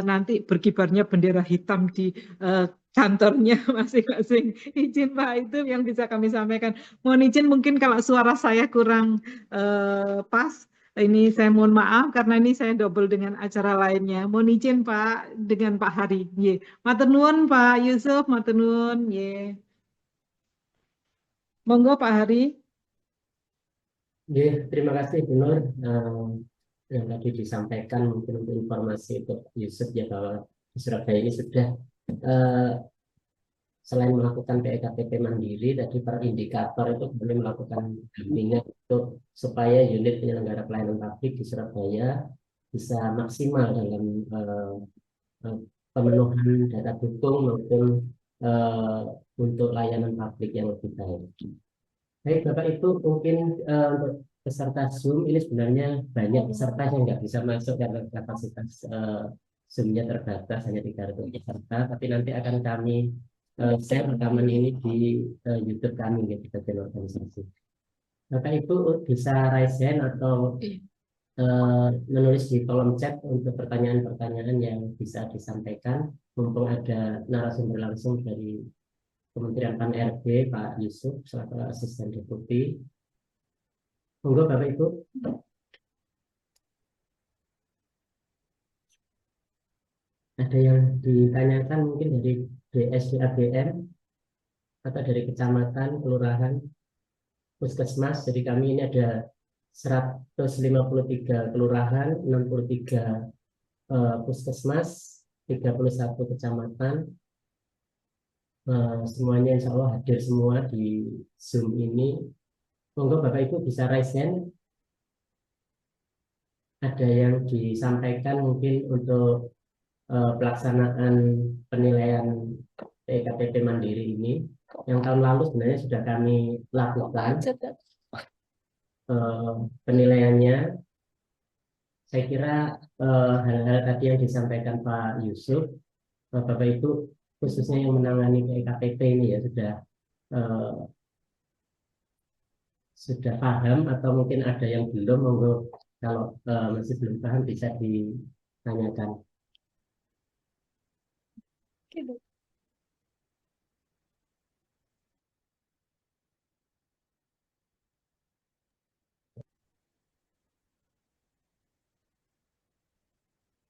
nanti berkibarnya bendera hitam di kantornya masing-masing. Izin Pak, itu yang bisa kami sampaikan. Mohon izin mungkin kalau suara saya kurang pas, ini saya mohon maaf karena ini saya double dengan acara lainnya. Mohon izin Pak dengan Pak Hari. Ye. Matur nuwun Pak Yusuf, matur nuwun. Ye. Monggo Pak Hari. Terima kasih Bu Nur. Yang tadi disampaikan mungkin untuk informasi untuk Yusuf ya bahwa di Surabaya ini sudah selain melakukan PEKTP mandiri tadi per indikator itu boleh melakukan bimbingan untuk supaya unit penyelenggara pelayanan publik di Surabaya bisa maksimal dalam pemenuhan data dukung maupun untuk layanan publik yang lebih baik. Baik Bapak Ibu, mungkin untuk peserta Zoom ini sebenarnya banyak peserta yang nggak bisa masuk karena kapasitas Zoom-nya terbatas hanya 300 peserta, tapi nanti akan kami share rekaman ini di YouTube kami ya, di bagian organisasi. Bapak Ibu bisa raise hand atau menulis di kolom chat untuk pertanyaan-pertanyaan yang bisa disampaikan, mumpung ada narasumber langsung dari Kementerian Pan-RB Pak Yusuf selaku Asisten Deputi. Monggo Bapak Ibu. Ada yang ditanyakan mungkin dari DSDABM atau dari kecamatan, kelurahan, puskesmas. Jadi kami ini ada 153 kelurahan, 63 puskesmas, 31 kecamatan. Semuanya insya Allah hadir semua di Zoom ini. Monggo Bapak Ibu bisa raise hand. Ada yang disampaikan mungkin untuk pelaksanaan penilaian PKPP Mandiri ini. Yang tahun lalu sebenarnya sudah kami lakukan penilaiannya. Saya kira hal-hal tadi yang disampaikan Pak Yusuf, Bapak Ibu khususnya yang menangani PKPP ini ya sudah paham atau mungkin ada yang belum, monggo kalau masih belum paham bisa ditanyakan.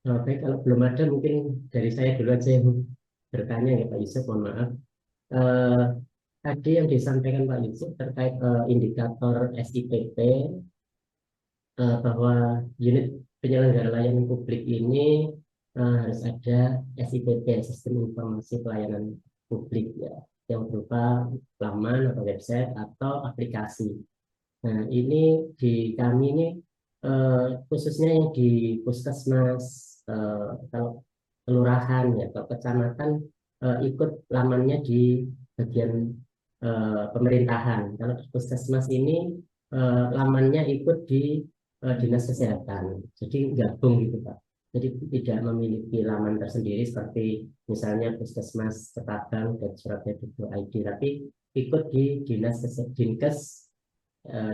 Baik, kalau belum ada mungkin dari saya dulu aja yang bertanya ya Pak Yusuf, mohon maaf. Tadi yang disampaikan Pak Yusuf terkait indikator SIPP, bahwa unit penyelenggara layanan publik ini harus ada SIPP, Sistem Informasi Pelayanan Publik ya, yang berupa laman atau website atau aplikasi. Nah ini di kami ini khususnya yang di puskesmas, kalau kelurahan ya atau kecamatan ikut lamannya di bagian pemerintahan. Kalau di puskesmas ini lamannya ikut di dinas kesehatan, jadi gabung gitu Pak. Jadi tidak memiliki laman tersendiri seperti misalnya puskesmas Ketapang dan Surabaya.id, tapi ikut di dinas dinkes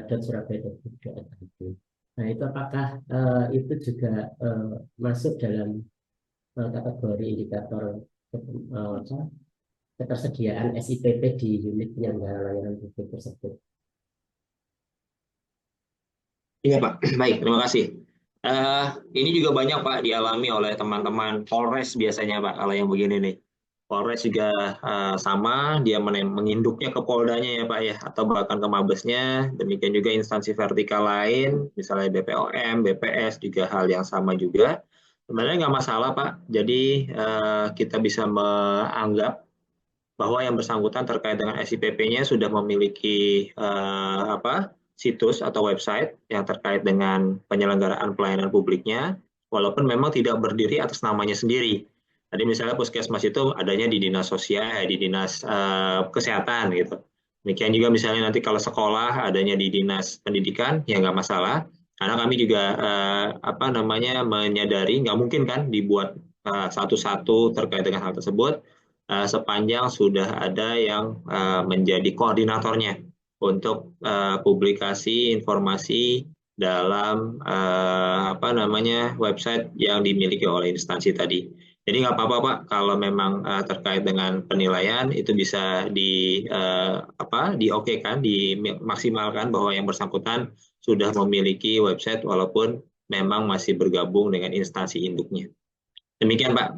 .surabaya.id. Nah itu apakah itu juga masuk dalam kategori indikator ketersediaan SIPP di unit penyelenggara layanan publik tersebut? Iya Pak, baik, terima kasih. Ini juga banyak Pak dialami oleh teman-teman Polres biasanya Pak, kalau yang begini nih. Polres juga sama, dia menginduknya ke Poldanya ya Pak ya, atau bahkan ke Mabesnya, demikian juga instansi vertikal lain, misalnya BPOM, BPS, juga hal yang sama juga. Sebenarnya nggak masalah Pak, jadi kita bisa menganggap bahwa yang bersangkutan terkait dengan SIPP-nya sudah memiliki situs atau website yang terkait dengan penyelenggaraan pelayanan publiknya, walaupun memang tidak berdiri atas namanya sendiri. Tadi misalnya puskesmas itu adanya di dinas sosial, di dinas kesehatan gitu. Demikian juga misalnya nanti kalau sekolah adanya di dinas pendidikan, ya nggak masalah. Karena kami juga menyadari nggak mungkin kan dibuat satu-satu terkait dengan hal tersebut. Sepanjang sudah ada yang menjadi koordinatornya untuk publikasi informasi dalam website yang dimiliki oleh instansi tadi. Jadi nggak apa-apa Pak, kalau memang terkait dengan penilaian itu bisa diokekan, dimaksimalkan bahwa yang bersangkutan sudah memiliki website walaupun memang masih bergabung dengan instansi induknya. Demikian Pak.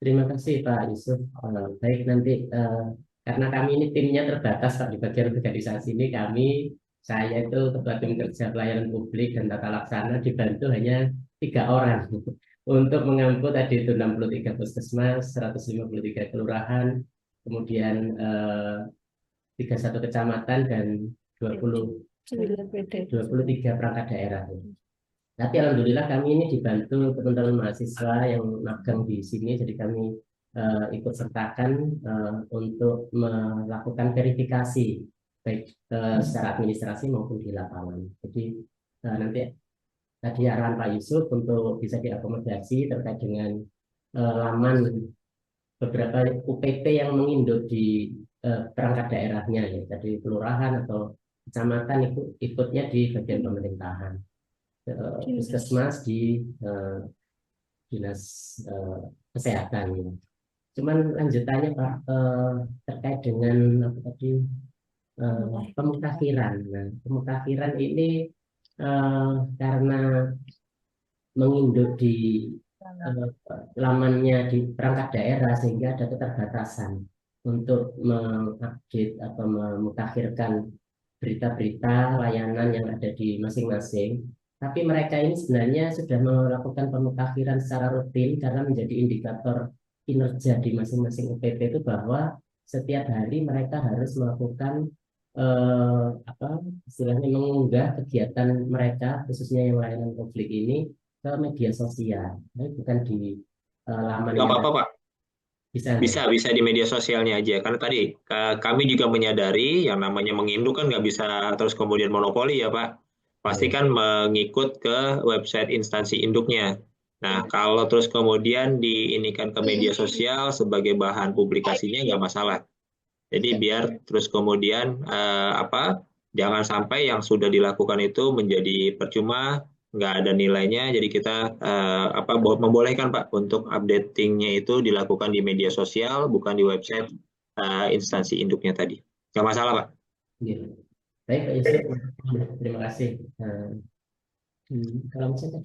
Terima kasih Pak Yusuf. Baik, nanti karena kami ini timnya terbatas Pak, di bagian organisasi ini saya itu Ketua Tim Kerja Pelayanan Publik dan Tata Laksana dibantu hanya 3 orang untuk mengampu tadi itu 63 puskesmas, 153 kelurahan, kemudian 31 kecamatan dan 23 perangkat daerah. Tapi alhamdulillah kami ini dibantu teman-teman mahasiswa yang magang di sini, jadi kami ikut sertakan untuk melakukan verifikasi baik secara administrasi maupun di lapangan. Jadi nanti tadi arahan Pak Yusuf untuk bisa diakomodasi terkait dengan laman beberapa UPT yang menginduk di perangkat daerahnya, ya, jadi kelurahan atau kecamatan ikutnya di bagian pemerintahan. Puskesmas di dinas kesehatan. Ya. Cuman lanjutannya Pak terkait dengan apa tadi pemutakhiran. Nah, pemutakhiran ini karena menginduk di lamannya di perangkat daerah sehingga ada keterbatasan untuk mengupdate atau memutakhirkan berita-berita layanan yang ada di masing-masing. Tapi mereka ini sebenarnya sudah melakukan pemutakhiran secara rutin karena menjadi indikator kinerja di masing-masing UPT itu bahwa setiap hari mereka harus melakukan istilahnya mengunggah kegiatan mereka khususnya yang layanan publik ini ke media sosial, bukan di laman. Nggak apa-apa Pak. Bisa di media sosialnya aja, karena tadi kami juga menyadari yang namanya menginduk kan nggak bisa terus kemudian monopoli ya Pak, pasti kan mengikut ke website instansi induknya. Nah kalau terus kemudian diinikan ke media sosial sebagai bahan publikasinya nggak masalah. Jadi biar terus kemudian jangan sampai yang sudah dilakukan itu menjadi percuma, nggak ada nilainya, jadi kita membolehkan Pak untuk updatingnya itu dilakukan di media sosial, bukan di website instansi induknya tadi. Nggak masalah Pak. Baik Pak Yusuf, terima kasih. Kalau misalnya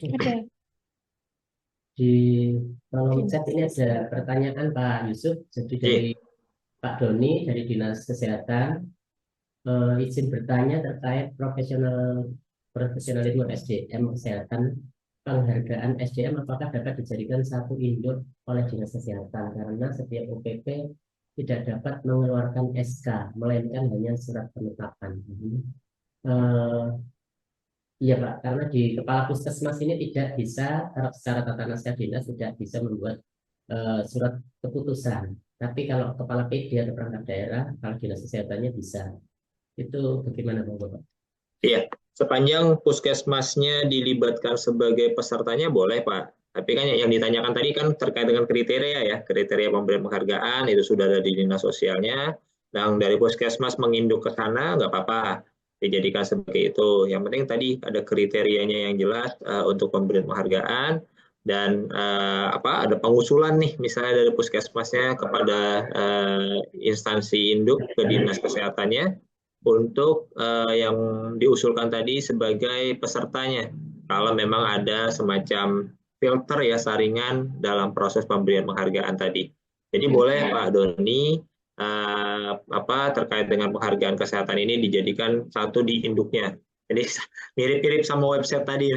kalau chat ini ada pertanyaan Pak Yusuf, jadi dari Pak Doni dari Dinas Kesehatan, izin bertanya terkait profesionalisme SDM kesehatan. Penghargaan SDM apakah dapat dijadikan satu induk oleh Dinas Kesehatan karena setiap UPP tidak dapat mengeluarkan SK melainkan hanya surat penetapan. Iya Pak, karena di kepala puskesmas ini tidak bisa secara tata naskah dinas tidak bisa membuat surat keputusan. Tapi kalau kepala PD atau perangkat daerah, kalau dinas kesehatannya bisa. Itu bagaimana Bapak? Iya, sepanjang puskesmasnya dilibatkan sebagai pesertanya boleh Pak. Tapi kan yang ditanyakan tadi kan terkait dengan kriteria ya, kriteria pemberian penghargaan itu sudah ada di dinas sosialnya. Dan dari puskesmas menginduk ke sana nggak apa-apa dijadikan sebagai itu. Yang penting tadi ada kriterianya yang jelas untuk pemberian penghargaan dan ada pengusulan nih misalnya dari puskesmasnya kepada instansi induk ke dinas kesehatannya untuk yang diusulkan tadi sebagai pesertanya. Kalau memang ada semacam filter ya saringan dalam proses pemberian penghargaan tadi. Jadi boleh Pak Doni terkait dengan penghargaan kesehatan ini dijadikan satu di induknya. Jadi mirip-mirip sama website tadi.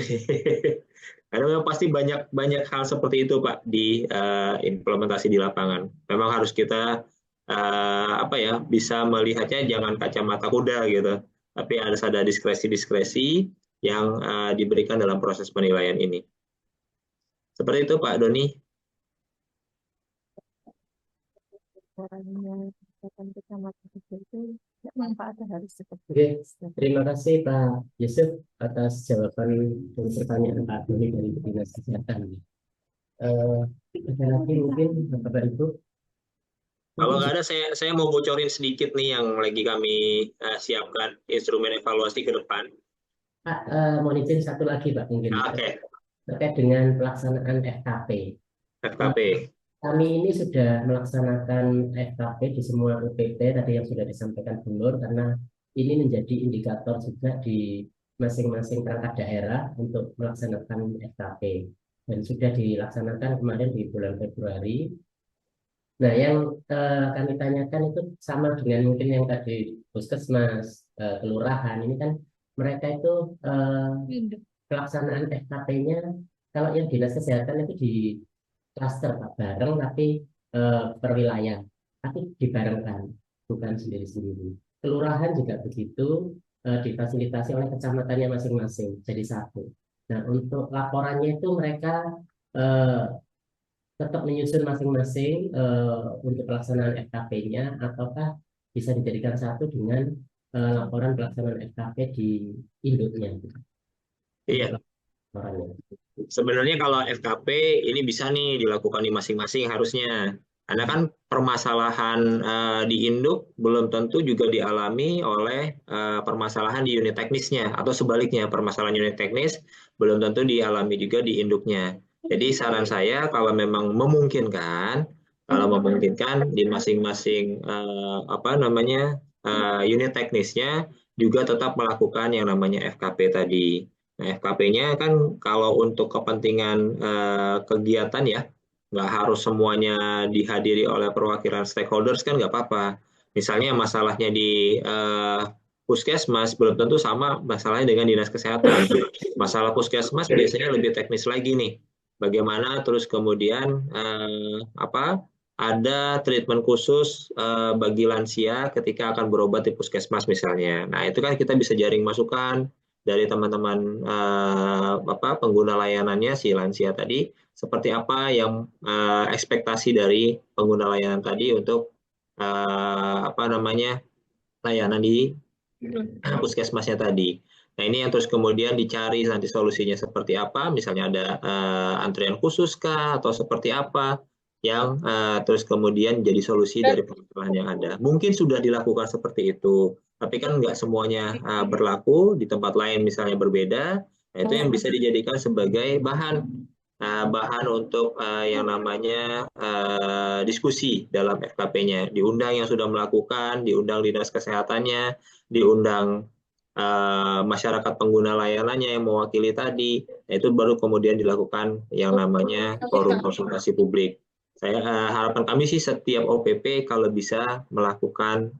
Karena memang pasti banyak hal seperti itu Pak di implementasi di lapangan. Memang harus kita bisa melihatnya jangan kacamata kuda gitu, tapi harus ada diskresi-diskresi yang diberikan dalam proses penilaian ini. Seperti itu Pak Doni. Oke, terima kasih Pak Yusuf atas jawaban dan pertanyaan Pak Doni dari Dinas Kesehatan. Ada lagi mungkin Bapak Ibu? Kalau nggak ada, saya mau bocorin sedikit nih yang lagi kami siapkan instrumen evaluasi ke depan. Pak, mohon izin satu lagi Pak mungkin. Oke. Terkait dengan pelaksanaan FKP. FKP. Kami ini sudah melaksanakan FKP di semua UPT tadi yang sudah disampaikan Bu Nur, karena ini menjadi indikator juga di masing-masing perangkat daerah untuk melaksanakan FKP. Dan sudah dilaksanakan kemarin di bulan Februari. Nah, yang kami tanyakan itu sama dengan mungkin yang tadi puskesmas, kelurahan, ini kan mereka itu pelaksanaan FKP-nya, kalau yang dinas kesehatan itu di klaster Pak, bareng tapi per wilayah, tapi dibarengkan, bukan sendiri-sendiri. Kelurahan juga begitu, difasilitasi oleh kecamatannya masing-masing, jadi satu. Nah, untuk laporannya itu mereka tetap menyusun masing-masing untuk pelaksanaan FKP-nya, ataukah bisa dijadikan satu dengan laporan pelaksanaan FKP di induknya? Iya. Sebenarnya kalau FKP ini bisa nih dilakukan di masing-masing harusnya. Karena kan permasalahan di induk belum tentu juga dialami oleh permasalahan di unit teknisnya, atau sebaliknya permasalahan unit teknis belum tentu dialami juga di induknya. Jadi saran saya kalau memang memungkinkan, di masing-masing unit teknisnya juga tetap melakukan yang namanya FKP tadi. Nah, FKP-nya kan kalau untuk kepentingan kegiatan ya, nggak harus semuanya dihadiri oleh perwakilan stakeholders kan nggak apa-apa. Misalnya masalahnya di puskesmas belum tentu sama masalahnya dengan dinas kesehatan. Masalah puskesmas biasanya lebih teknis lagi nih. Bagaimana terus kemudian ada treatment khusus bagi lansia ketika akan berobat di puskesmas misalnya. Nah, itu kan kita bisa jaring masukan dari teman-teman pengguna layanannya si lansia tadi, seperti apa yang ekspektasi dari pengguna layanan tadi untuk layanan di puskesmasnya tadi. Nah, ini yang terus kemudian dicari nanti solusinya seperti apa, misalnya ada antrian khusus kah atau seperti apa yang terus kemudian jadi solusi dari permasalahan yang ada. Mungkin sudah dilakukan seperti itu, tapi kan nggak semuanya berlaku, di tempat lain misalnya berbeda. Nah, itu yang bisa dijadikan sebagai bahan untuk yang namanya diskusi dalam FKP-nya. Diundang yang sudah melakukan, diundang dinas kesehatannya, diundang masyarakat pengguna layanannya yang mewakili tadi. Nah, itu baru kemudian dilakukan yang namanya forum konsultasi publik. Harapan kami sih setiap OPP kalau bisa melakukan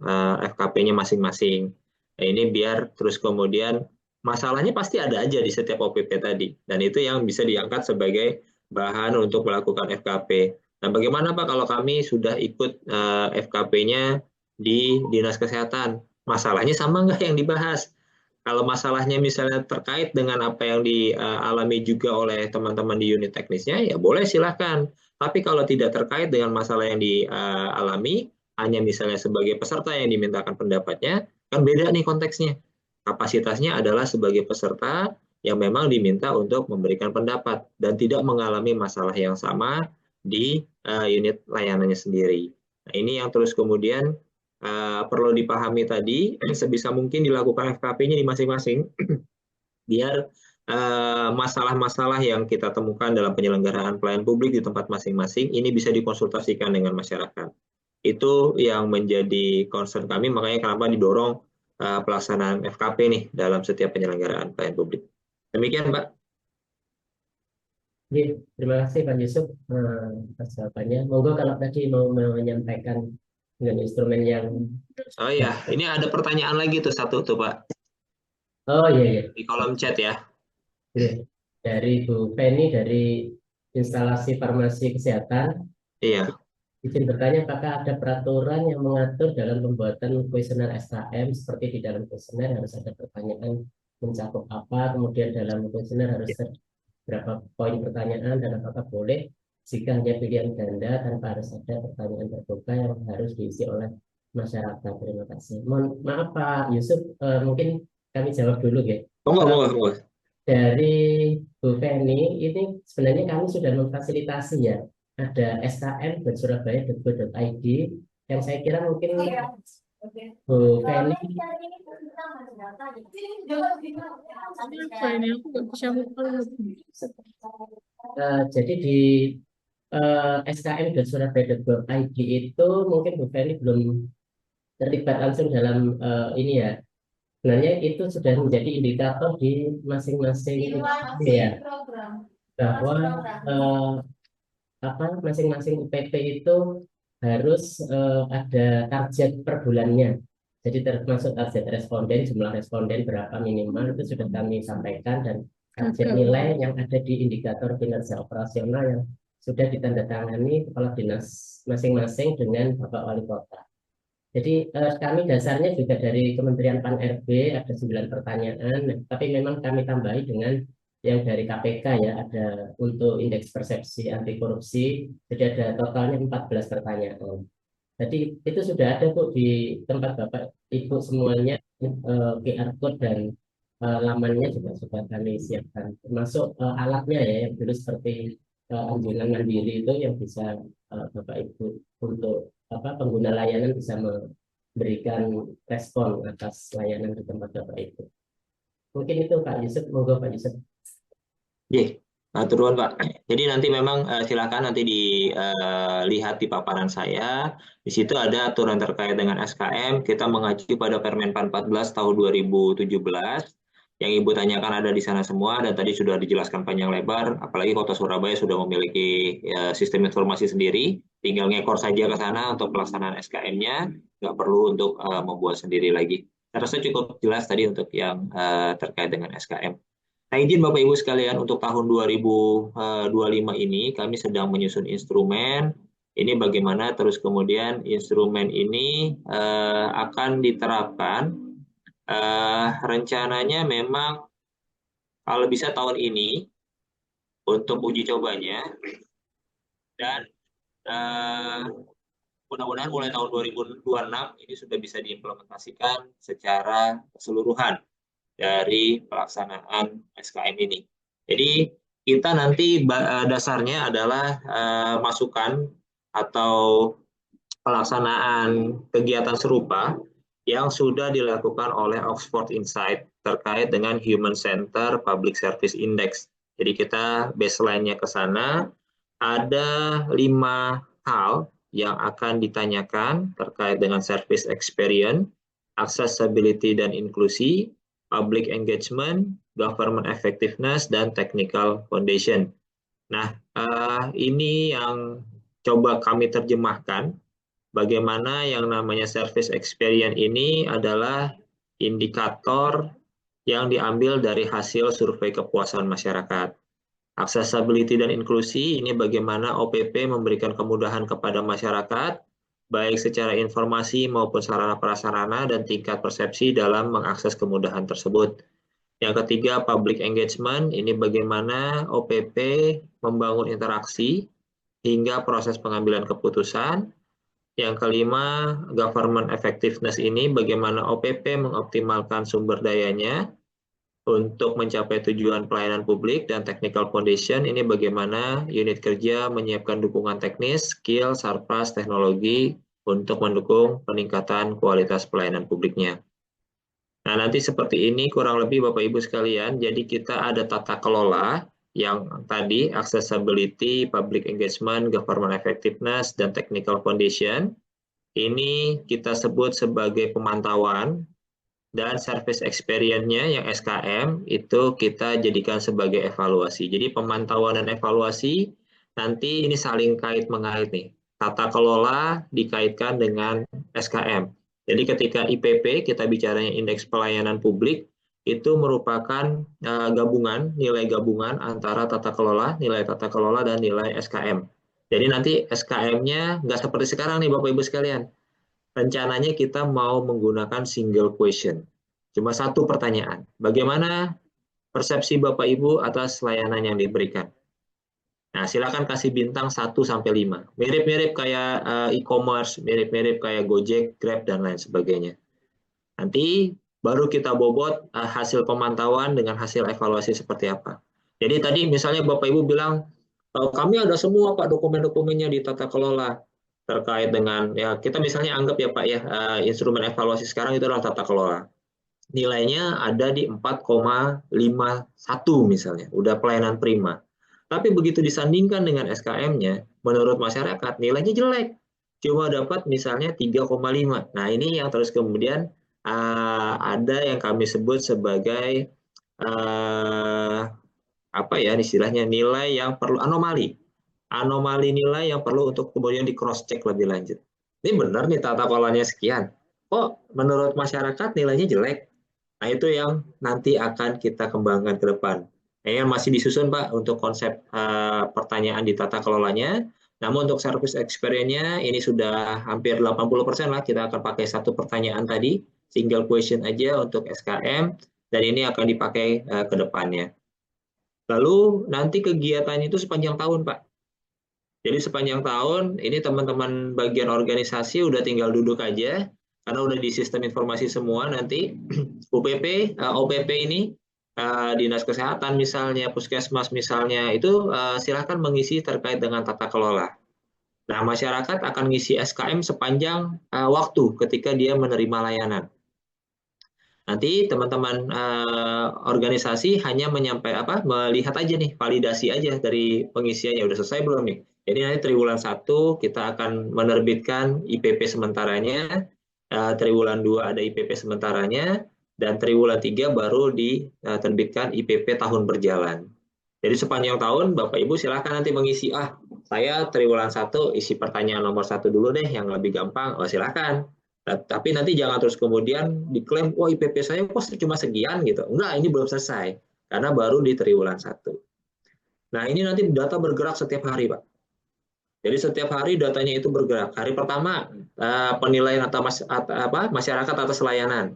FKP-nya masing-masing. Nah, ini biar terus kemudian masalahnya pasti ada aja di setiap OPP tadi. Dan itu yang bisa diangkat sebagai bahan untuk melakukan FKP. Nah, bagaimana Pak kalau kami sudah ikut FKP-nya di Dinas Kesehatan? Masalahnya sama nggak yang dibahas? Kalau masalahnya misalnya terkait dengan apa yang dialami juga oleh teman-teman di unit teknisnya, ya boleh silahkan. Tapi kalau tidak terkait dengan masalah yang dialami, hanya misalnya sebagai peserta yang dimintakan pendapatnya, kan beda nih konteksnya. Kapasitasnya adalah sebagai peserta yang memang diminta untuk memberikan pendapat dan tidak mengalami masalah yang sama di unit layanannya sendiri. Nah, ini yang terus kemudian perlu dipahami tadi, sebisa mungkin dilakukan FKP-nya di masing-masing, biar masalah-masalah yang kita temukan dalam penyelenggaraan pelayanan publik di tempat masing-masing ini bisa dikonsultasikan dengan masyarakat. Itu yang menjadi concern kami, makanya kenapa didorong pelaksanaan FKP nih dalam setiap penyelenggaraan pelayanan publik. Demikian, Pak. Terima kasih Pak Yusuf atas jawabannya. Monggo kalau tadi mau menyampaikan dengan instrumen yang Oh iya, ini ada pertanyaan lagi tuh satu tuh Pak. oh iya Di kolom chat ya. Dari Bu Feni dari instalasi farmasi kesehatan. Iya. Izin bertanya, apakah ada peraturan yang mengatur dalam pembuatan kuesioner SKM seperti di dalam kuesioner harus ada pertanyaan mencakup apa, kemudian dalam kuesioner harus berapa poin pertanyaan, dan apakah boleh jika hanya pilihan ganda tanpa harus ada pertanyaan terbuka yang harus diisi oleh masyarakat. Terima kasih. Maaf Pak Yusuf, mungkin kami jawab dulu ya. Enggak. Dari Bu Feni, ini sebenarnya kami sudah memfasilitasi ya. Ada skm.surabaya.go.id yang saya kira mungkin Bu Feni jadi di skm.surabaya.go.id itu mungkin Bu Feni belum terlibat langsung dalam ini ya. Sebenarnya itu sudah menjadi indikator di masing-masing ya, bahwa masing-masing UPT itu harus ada target per bulannya. Jadi termasuk target responden, jumlah responden berapa minimal itu sudah kami sampaikan, dan target nilai yang ada di indikator kinerja operasional yang sudah ditandatangani kepala dinas masing-masing dengan Bapak Wali Kota. Jadi kami dasarnya juga dari Kementerian Pan-RB ada 9 pertanyaan, tapi memang kami tambahi dengan yang dari KPK ya, ada untuk indeks persepsi anti korupsi, jadi ada totalnya 14 pertanyaan. Jadi itu sudah ada Bu di tempat Bapak Ibu semuanya, QR code dan lamannya juga sudah kami siapkan, termasuk alatnya ya, yang dulu seperti anjuran mandiri itu yang bisa Bapak Ibu untuk pengguna layanan bisa memberikan respon atas layanan di tempat Bapak Ibu. Mungkin itu Pak Yusuf, monggo Pak Yusuf. Turun Pak. Jadi nanti memang silakan nanti dilihat di paparan saya. Di situ ada aturan terkait dengan SKM. Kita mengacu pada Permenpan 14 tahun 2017. Yang Ibu tanyakan ada di sana semua, dan tadi sudah dijelaskan panjang lebar. Apalagi Kota Surabaya sudah memiliki sistem informasi sendiri. Tinggal ngekor saja ke sana untuk pelaksanaan SKM-nya. Nggak perlu untuk membuat sendiri lagi. Saya rasa cukup jelas tadi untuk yang terkait dengan SKM. Nah, izin Bapak Ibu sekalian, untuk tahun 2025 ini kami sedang menyusun instrumen. Ini bagaimana terus kemudian instrumen ini akan diterapkan. Rencananya memang kalau bisa tahun ini untuk uji cobanya, dan mudah-mudahan mulai tahun 2026 ini sudah bisa diimplementasikan secara keseluruhan dari pelaksanaan SKM ini. Jadi kita nanti dasarnya adalah masukan atau pelaksanaan kegiatan serupa yang sudah dilakukan oleh Oxford Insight terkait dengan Human Center Public Service Index. Jadi kita baseline-nya ke sana, ada 5 hal yang akan ditanyakan terkait dengan service experience, accessibility dan inklusi, public engagement, government effectiveness, dan technical foundation. Nah, ini yang coba kami terjemahkan. Bagaimana yang namanya service experience ini adalah indikator yang diambil dari hasil survei kepuasan masyarakat. Accessibility dan inklusi ini bagaimana OPP memberikan kemudahan kepada masyarakat baik secara informasi maupun sarana prasarana dan tingkat persepsi dalam mengakses kemudahan tersebut. Yang ketiga, public engagement, ini bagaimana OPP membangun interaksi hingga proses pengambilan keputusan. Yang kelima, government effectiveness, ini bagaimana OPP mengoptimalkan sumber dayanya untuk mencapai tujuan pelayanan publik. Dan technical foundation, ini bagaimana unit kerja menyiapkan dukungan teknis, skill, sarpras, teknologi untuk mendukung peningkatan kualitas pelayanan publiknya. Nah, nanti seperti ini kurang lebih Bapak Ibu sekalian. Jadi kita ada tata kelola yang tadi accessibility, public engagement, government effectiveness, dan technical foundation. Ini kita sebut sebagai pemantauan, dan service experience-nya yang SKM itu kita jadikan sebagai evaluasi. Jadi pemantauan dan evaluasi nanti ini saling kait-mengait nih. Tata kelola dikaitkan dengan SKM. Jadi ketika IPP, kita bicaranya indeks pelayanan publik, itu merupakan gabungan, nilai gabungan antara tata kelola, nilai tata kelola, dan nilai SKM. Jadi nanti SKM-nya nggak seperti sekarang nih Bapak Ibu sekalian. Rencananya kita mau menggunakan single question. Cuma satu pertanyaan. Bagaimana persepsi Bapak Ibu atas layanan yang diberikan? Nah, silakan kasih bintang 1-5. Mirip-mirip kayak e-commerce, mirip-mirip kayak Gojek, Grab, dan lain sebagainya. Nanti baru kita bobot hasil pemantauan dengan hasil evaluasi seperti apa. Jadi tadi misalnya Bapak Ibu bilang, kami ada semua Pak dokumen-dokumennya di tata kelola terkait dengan, ya kita misalnya anggap ya Pak ya, instrumen evaluasi sekarang itu adalah tata kelola. Nilainya ada di 4,51 misalnya, udah pelayanan prima. Tapi begitu disandingkan dengan SKM-nya, menurut masyarakat nilainya jelek. Cuma dapat misalnya 3,5. Nah, ini yang terus kemudian ada yang kami sebut sebagai apa ya istilahnya, nilai yang perlu anomali nilai yang perlu untuk kemudian di cross check lebih lanjut. Ini benar nih tata kelolanya sekian, kok menurut masyarakat nilainya jelek. Nah, itu yang nanti akan kita kembangkan ke depan. Nah, yang masih disusun Pak untuk konsep pertanyaan di tata kelolanya. Namun untuk service experience-nya ini sudah hampir 80% lah, kita akan pakai satu pertanyaan tadi, single question aja untuk SKM, dan ini akan dipakai ke depannya. Lalu nanti kegiatannya itu sepanjang tahun Pak. Jadi sepanjang tahun ini teman-teman bagian organisasi udah tinggal duduk aja, karena udah di sistem informasi semua nanti. UPP, OPP ini, Dinas Kesehatan misalnya, Puskesmas misalnya, itu silakan mengisi terkait dengan tata kelola. Nah, masyarakat akan ngisi SKM sepanjang waktu ketika dia menerima layanan. Nanti teman-teman organisasi hanya melihat aja nih, validasi aja dari pengisiannya, udah selesai belum nih. Jadi nanti triwulan 1 kita akan menerbitkan IPP sementaranya, triwulan 2 ada IPP sementaranya, dan triwulan 3 baru diterbitkan IPP tahun berjalan. Jadi sepanjang tahun Bapak Ibu silakan nanti mengisi, saya triwulan 1 isi pertanyaan nomor 1 dulu deh yang lebih gampang, silakan. Tapi nanti jangan terus kemudian diklaim, IPP saya kok cuma sekian gitu. Enggak, ini belum selesai, karena baru di triwulan 1. Nah, ini nanti data bergerak setiap hari, Pak. Jadi setiap hari datanya itu bergerak. Hari pertama, penilaian atau masyarakat atas layanan.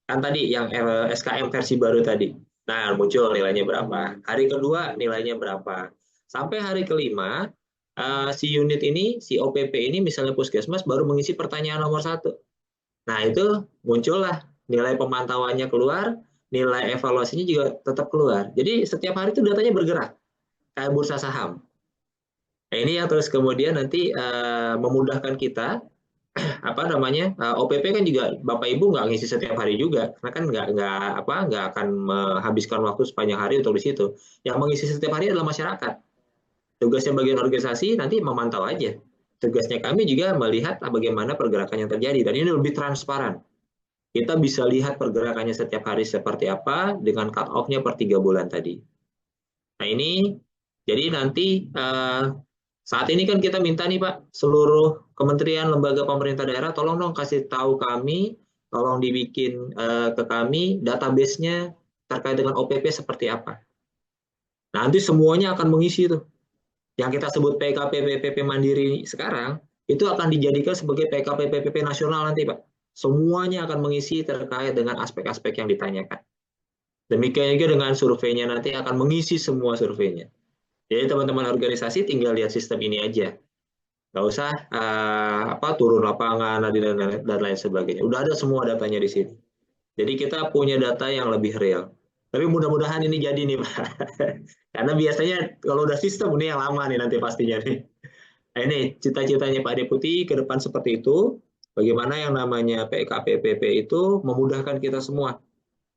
Kan tadi yang SKM versi baru tadi. Nah, muncul nilainya berapa. Hari kedua, nilainya berapa. Sampai hari kelima, si unit ini, si OPP ini, misalnya Puskesmas, baru mengisi pertanyaan nomor 1. Nah, itu muncullah nilai pemantauannya keluar, nilai evaluasinya juga tetap keluar. Jadi setiap hari itu datanya bergerak, kayak bursa saham. Nah, ini yang terus kemudian nanti memudahkan kita, OPP kan juga Bapak Ibu nggak ngisi setiap hari juga, karena kan nggak akan menghabiskan waktu sepanjang hari untuk di situ. Yang mengisi setiap hari adalah masyarakat. Tugasnya bagian organisasi nanti memantau aja. Tugasnya kami juga melihat bagaimana pergerakan yang terjadi, dan ini lebih transparan. Kita bisa lihat pergerakannya setiap hari seperti apa dengan cut off-nya per 3 bulan tadi. Nah, ini jadi nanti saat ini kan kita minta nih Pak, seluruh kementerian, lembaga pemerintah daerah, tolong dong kasih tahu kami, tolong dibikin ke kami database-nya terkait dengan OPP seperti apa. Nanti semuanya akan mengisi tuh. Yang kita sebut PKP, PPP Mandiri sekarang, itu akan dijadikan sebagai PKPPP nasional nanti, Pak. Semuanya akan mengisi terkait dengan aspek-aspek yang ditanyakan. Demikian juga dengan surveinya nanti akan mengisi semua surveinya. Jadi teman-teman organisasi tinggal lihat sistem ini aja. Nggak usah turun lapangan dan lain sebagainya. Udah ada semua datanya di sini. Jadi kita punya data yang lebih real. Tapi mudah-mudahan ini jadi nih, Pak. Karena biasanya kalau udah sistem ini yang lama nih nanti pastinya nih. Nah, ini cita-citanya Pak Deputi ke depan seperti itu. Bagaimana yang namanya PKPPP itu memudahkan kita semua.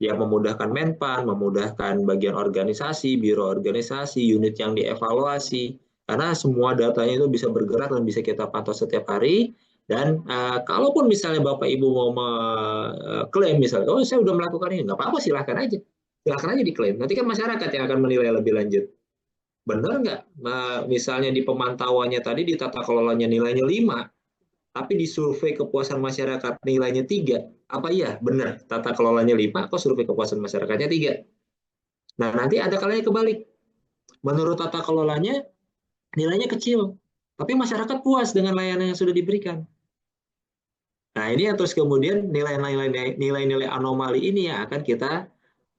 Ya, memudahkan Menpan, memudahkan bagian organisasi, biro organisasi, unit yang dievaluasi. Karena semua datanya itu bisa bergerak dan bisa kita pantau setiap hari. Dan kalaupun misalnya Bapak Ibu mau mengklaim misalnya, oh saya sudah melakukan ini, nggak apa-apa, silahkan aja. Silahkan aja diklaim. Nanti kan masyarakat yang akan menilai lebih lanjut. Benar nggak? Misalnya di pemantauannya tadi, di tata kelolanya nilainya 5, tapi di survei kepuasan masyarakat nilainya 3. Apa iya? Benar, tata kelolanya 5, kok survei kepuasan masyarakatnya 3. Nah, nanti ada kalanya kebalik. Menurut tata kelolanya, nilainya kecil, tapi masyarakat puas dengan layanan yang sudah diberikan. Nah, ini yang terus kemudian nilai-nilai anomali ini yang akan kita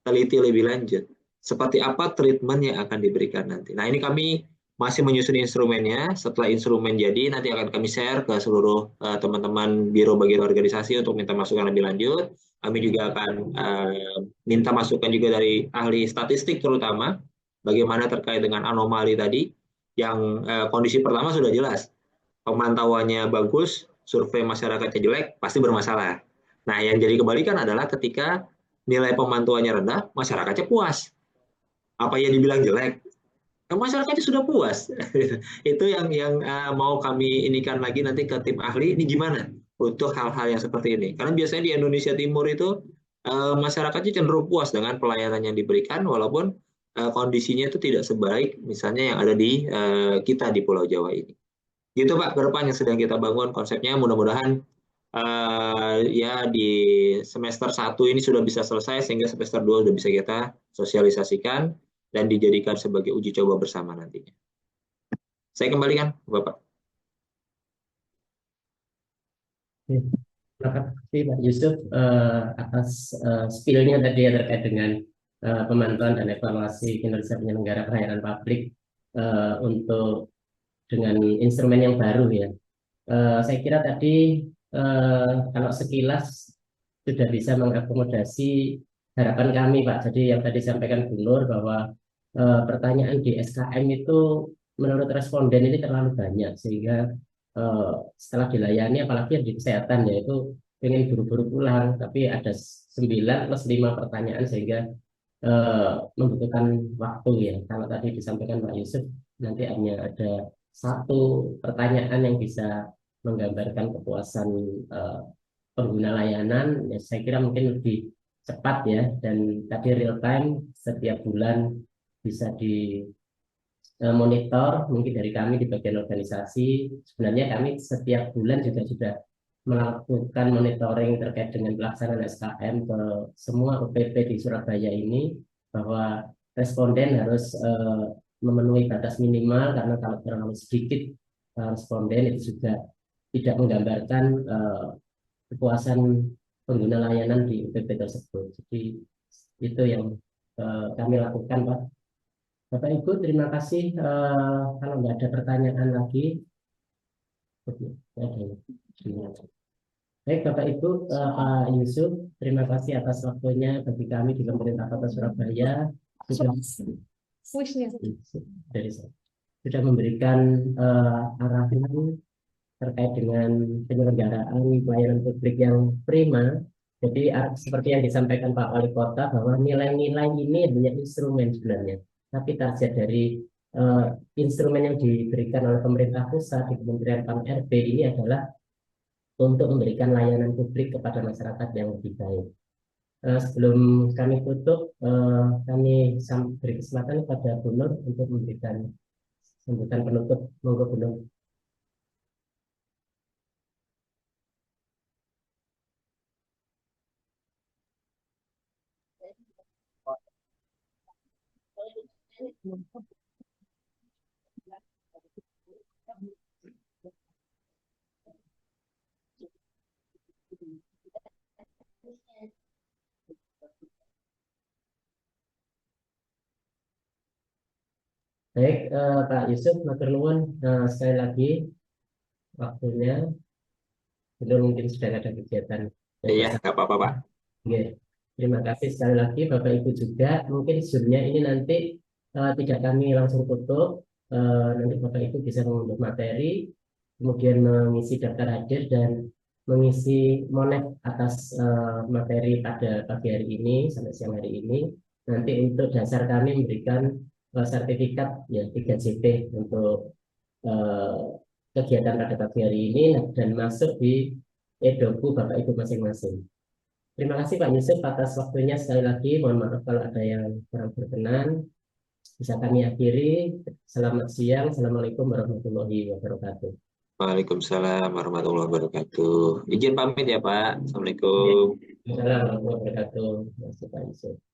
teliti lebih lanjut. Seperti apa treatment yang akan diberikan nanti. Nah, ini kami masih menyusun instrumennya. Setelah instrumen jadi, nanti akan kami share ke seluruh teman-teman Biro Bagian Organisasi untuk minta masukan lebih lanjut. Kami juga akan minta masukan juga dari ahli statistik terutama, bagaimana terkait dengan anomali tadi, yang kondisi pertama sudah jelas. Pemantauannya bagus, survei masyarakatnya jelek, pasti bermasalah. Nah, yang jadi kebalikan adalah ketika nilai pemantauannya rendah, masyarakatnya puas. Apa yang dibilang jelek? Masyarakatnya sudah puas. Itu yang mau kami inikan lagi nanti ke tim ahli, ini gimana untuk hal-hal yang seperti ini. Karena biasanya di Indonesia Timur itu masyarakatnya cenderung puas dengan pelayanan yang diberikan, walaupun kondisinya itu tidak sebaik misalnya yang ada di kita di Pulau Jawa ini. Gitu Pak, ke depan yang sedang kita bangun konsepnya, mudah-mudahan ya di semester 1 ini sudah bisa selesai sehingga semester 2 sudah bisa kita sosialisasikan dan dijadikan sebagai uji coba bersama nantinya. Saya kembalikan Bapak. Terima kasih Pak Yusuf atas spill-nya tadi ya terkait dengan pemantauan dan evaluasi kinerja penyelenggara pelayanan publik untuk dengan instrumen yang baru ya. Saya kira tadi kalau sekilas sudah bisa mengakomodasi harapan kami Pak. Jadi yang tadi sampaikan Bu Nur bahwa pertanyaan di SKM itu menurut responden ini terlalu banyak sehingga setelah dilayani apalagi yang di kesehatan yaitu pengen buru-buru pulang tapi ada 9 plus 5 pertanyaan sehingga membutuhkan waktu ya. Kalau tadi disampaikan Pak Yusuf nanti hanya ada satu pertanyaan yang bisa menggambarkan kepuasan pengguna layanan, ya saya kira mungkin lebih cepat ya, dan tadi real time setiap bulan bisa di monitor mungkin dari kami di bagian organisasi. Sebenarnya kami setiap bulan juga sudah melakukan monitoring terkait dengan pelaksanaan SKM ke semua UPP di Surabaya ini, bahwa responden harus memenuhi batas minimal, karena kalau terlalu sedikit responden itu juga tidak menggambarkan kepuasan pengguna layanan di UPP tersebut. Jadi itu yang kami lakukan, Pak. Bapak Ibu, terima kasih. Kalau nggak ada pertanyaan lagi, baik Bapak Ibu, Pak Yusuf, terima kasih atas waktunya bagi kami di pemerintah Kota Surabaya sudah memberikan arahan terkait dengan penyelenggaraan pelayanan publik yang prima. Jadi seperti yang disampaikan Pak Wali Kota bahwa nilai-nilai ini hanya instrumen sebenarnya, tapi target dari instrumen yang diberikan oleh pemerintah pusat di Kementerian PAN-RB ini adalah untuk memberikan layanan publik kepada masyarakat yang lebih baik. Sebelum kami tutup, kami beri kesempatan kepada Bu Nur untuk memberikan sambutan penutup. Monggo Bu Nur. Baik, Pak Yusuf, matur nuwun sekali lagi waktunya. Belum mungkin sedang ada kegiatan. Iya, nggak apa-apa Pak. Oke. Terima kasih sekali lagi Bapak Ibu juga. Mungkin Zoom-nya ini nanti tidak kami langsung tutup. Nanti Bapak Ibu bisa mengunduh materi, kemudian mengisi daftar hadir dan mengisi monet atas materi pada pagi hari ini sampai siang hari ini. Nanti untuk dasar kami memberikan sertifikat ya 3JP untuk eh, kegiatan pada pagi hari ini dan masuk di e-doku Bapak Ibu masing-masing. Terima kasih Pak Yusuf atas waktunya sekali lagi. Mohon maaf kalau ada yang kurang berkenan. Bisa kami akhiri. Selamat siang. Assalamualaikum warahmatullahi wabarakatuh. Waalaikumsalam warahmatullahi wabarakatuh. Izin pamit ya Pak. Assalamualaikum. Assalamualaikum warahmatullahi wabarakatuh. Terima kasih Pak Yusuf.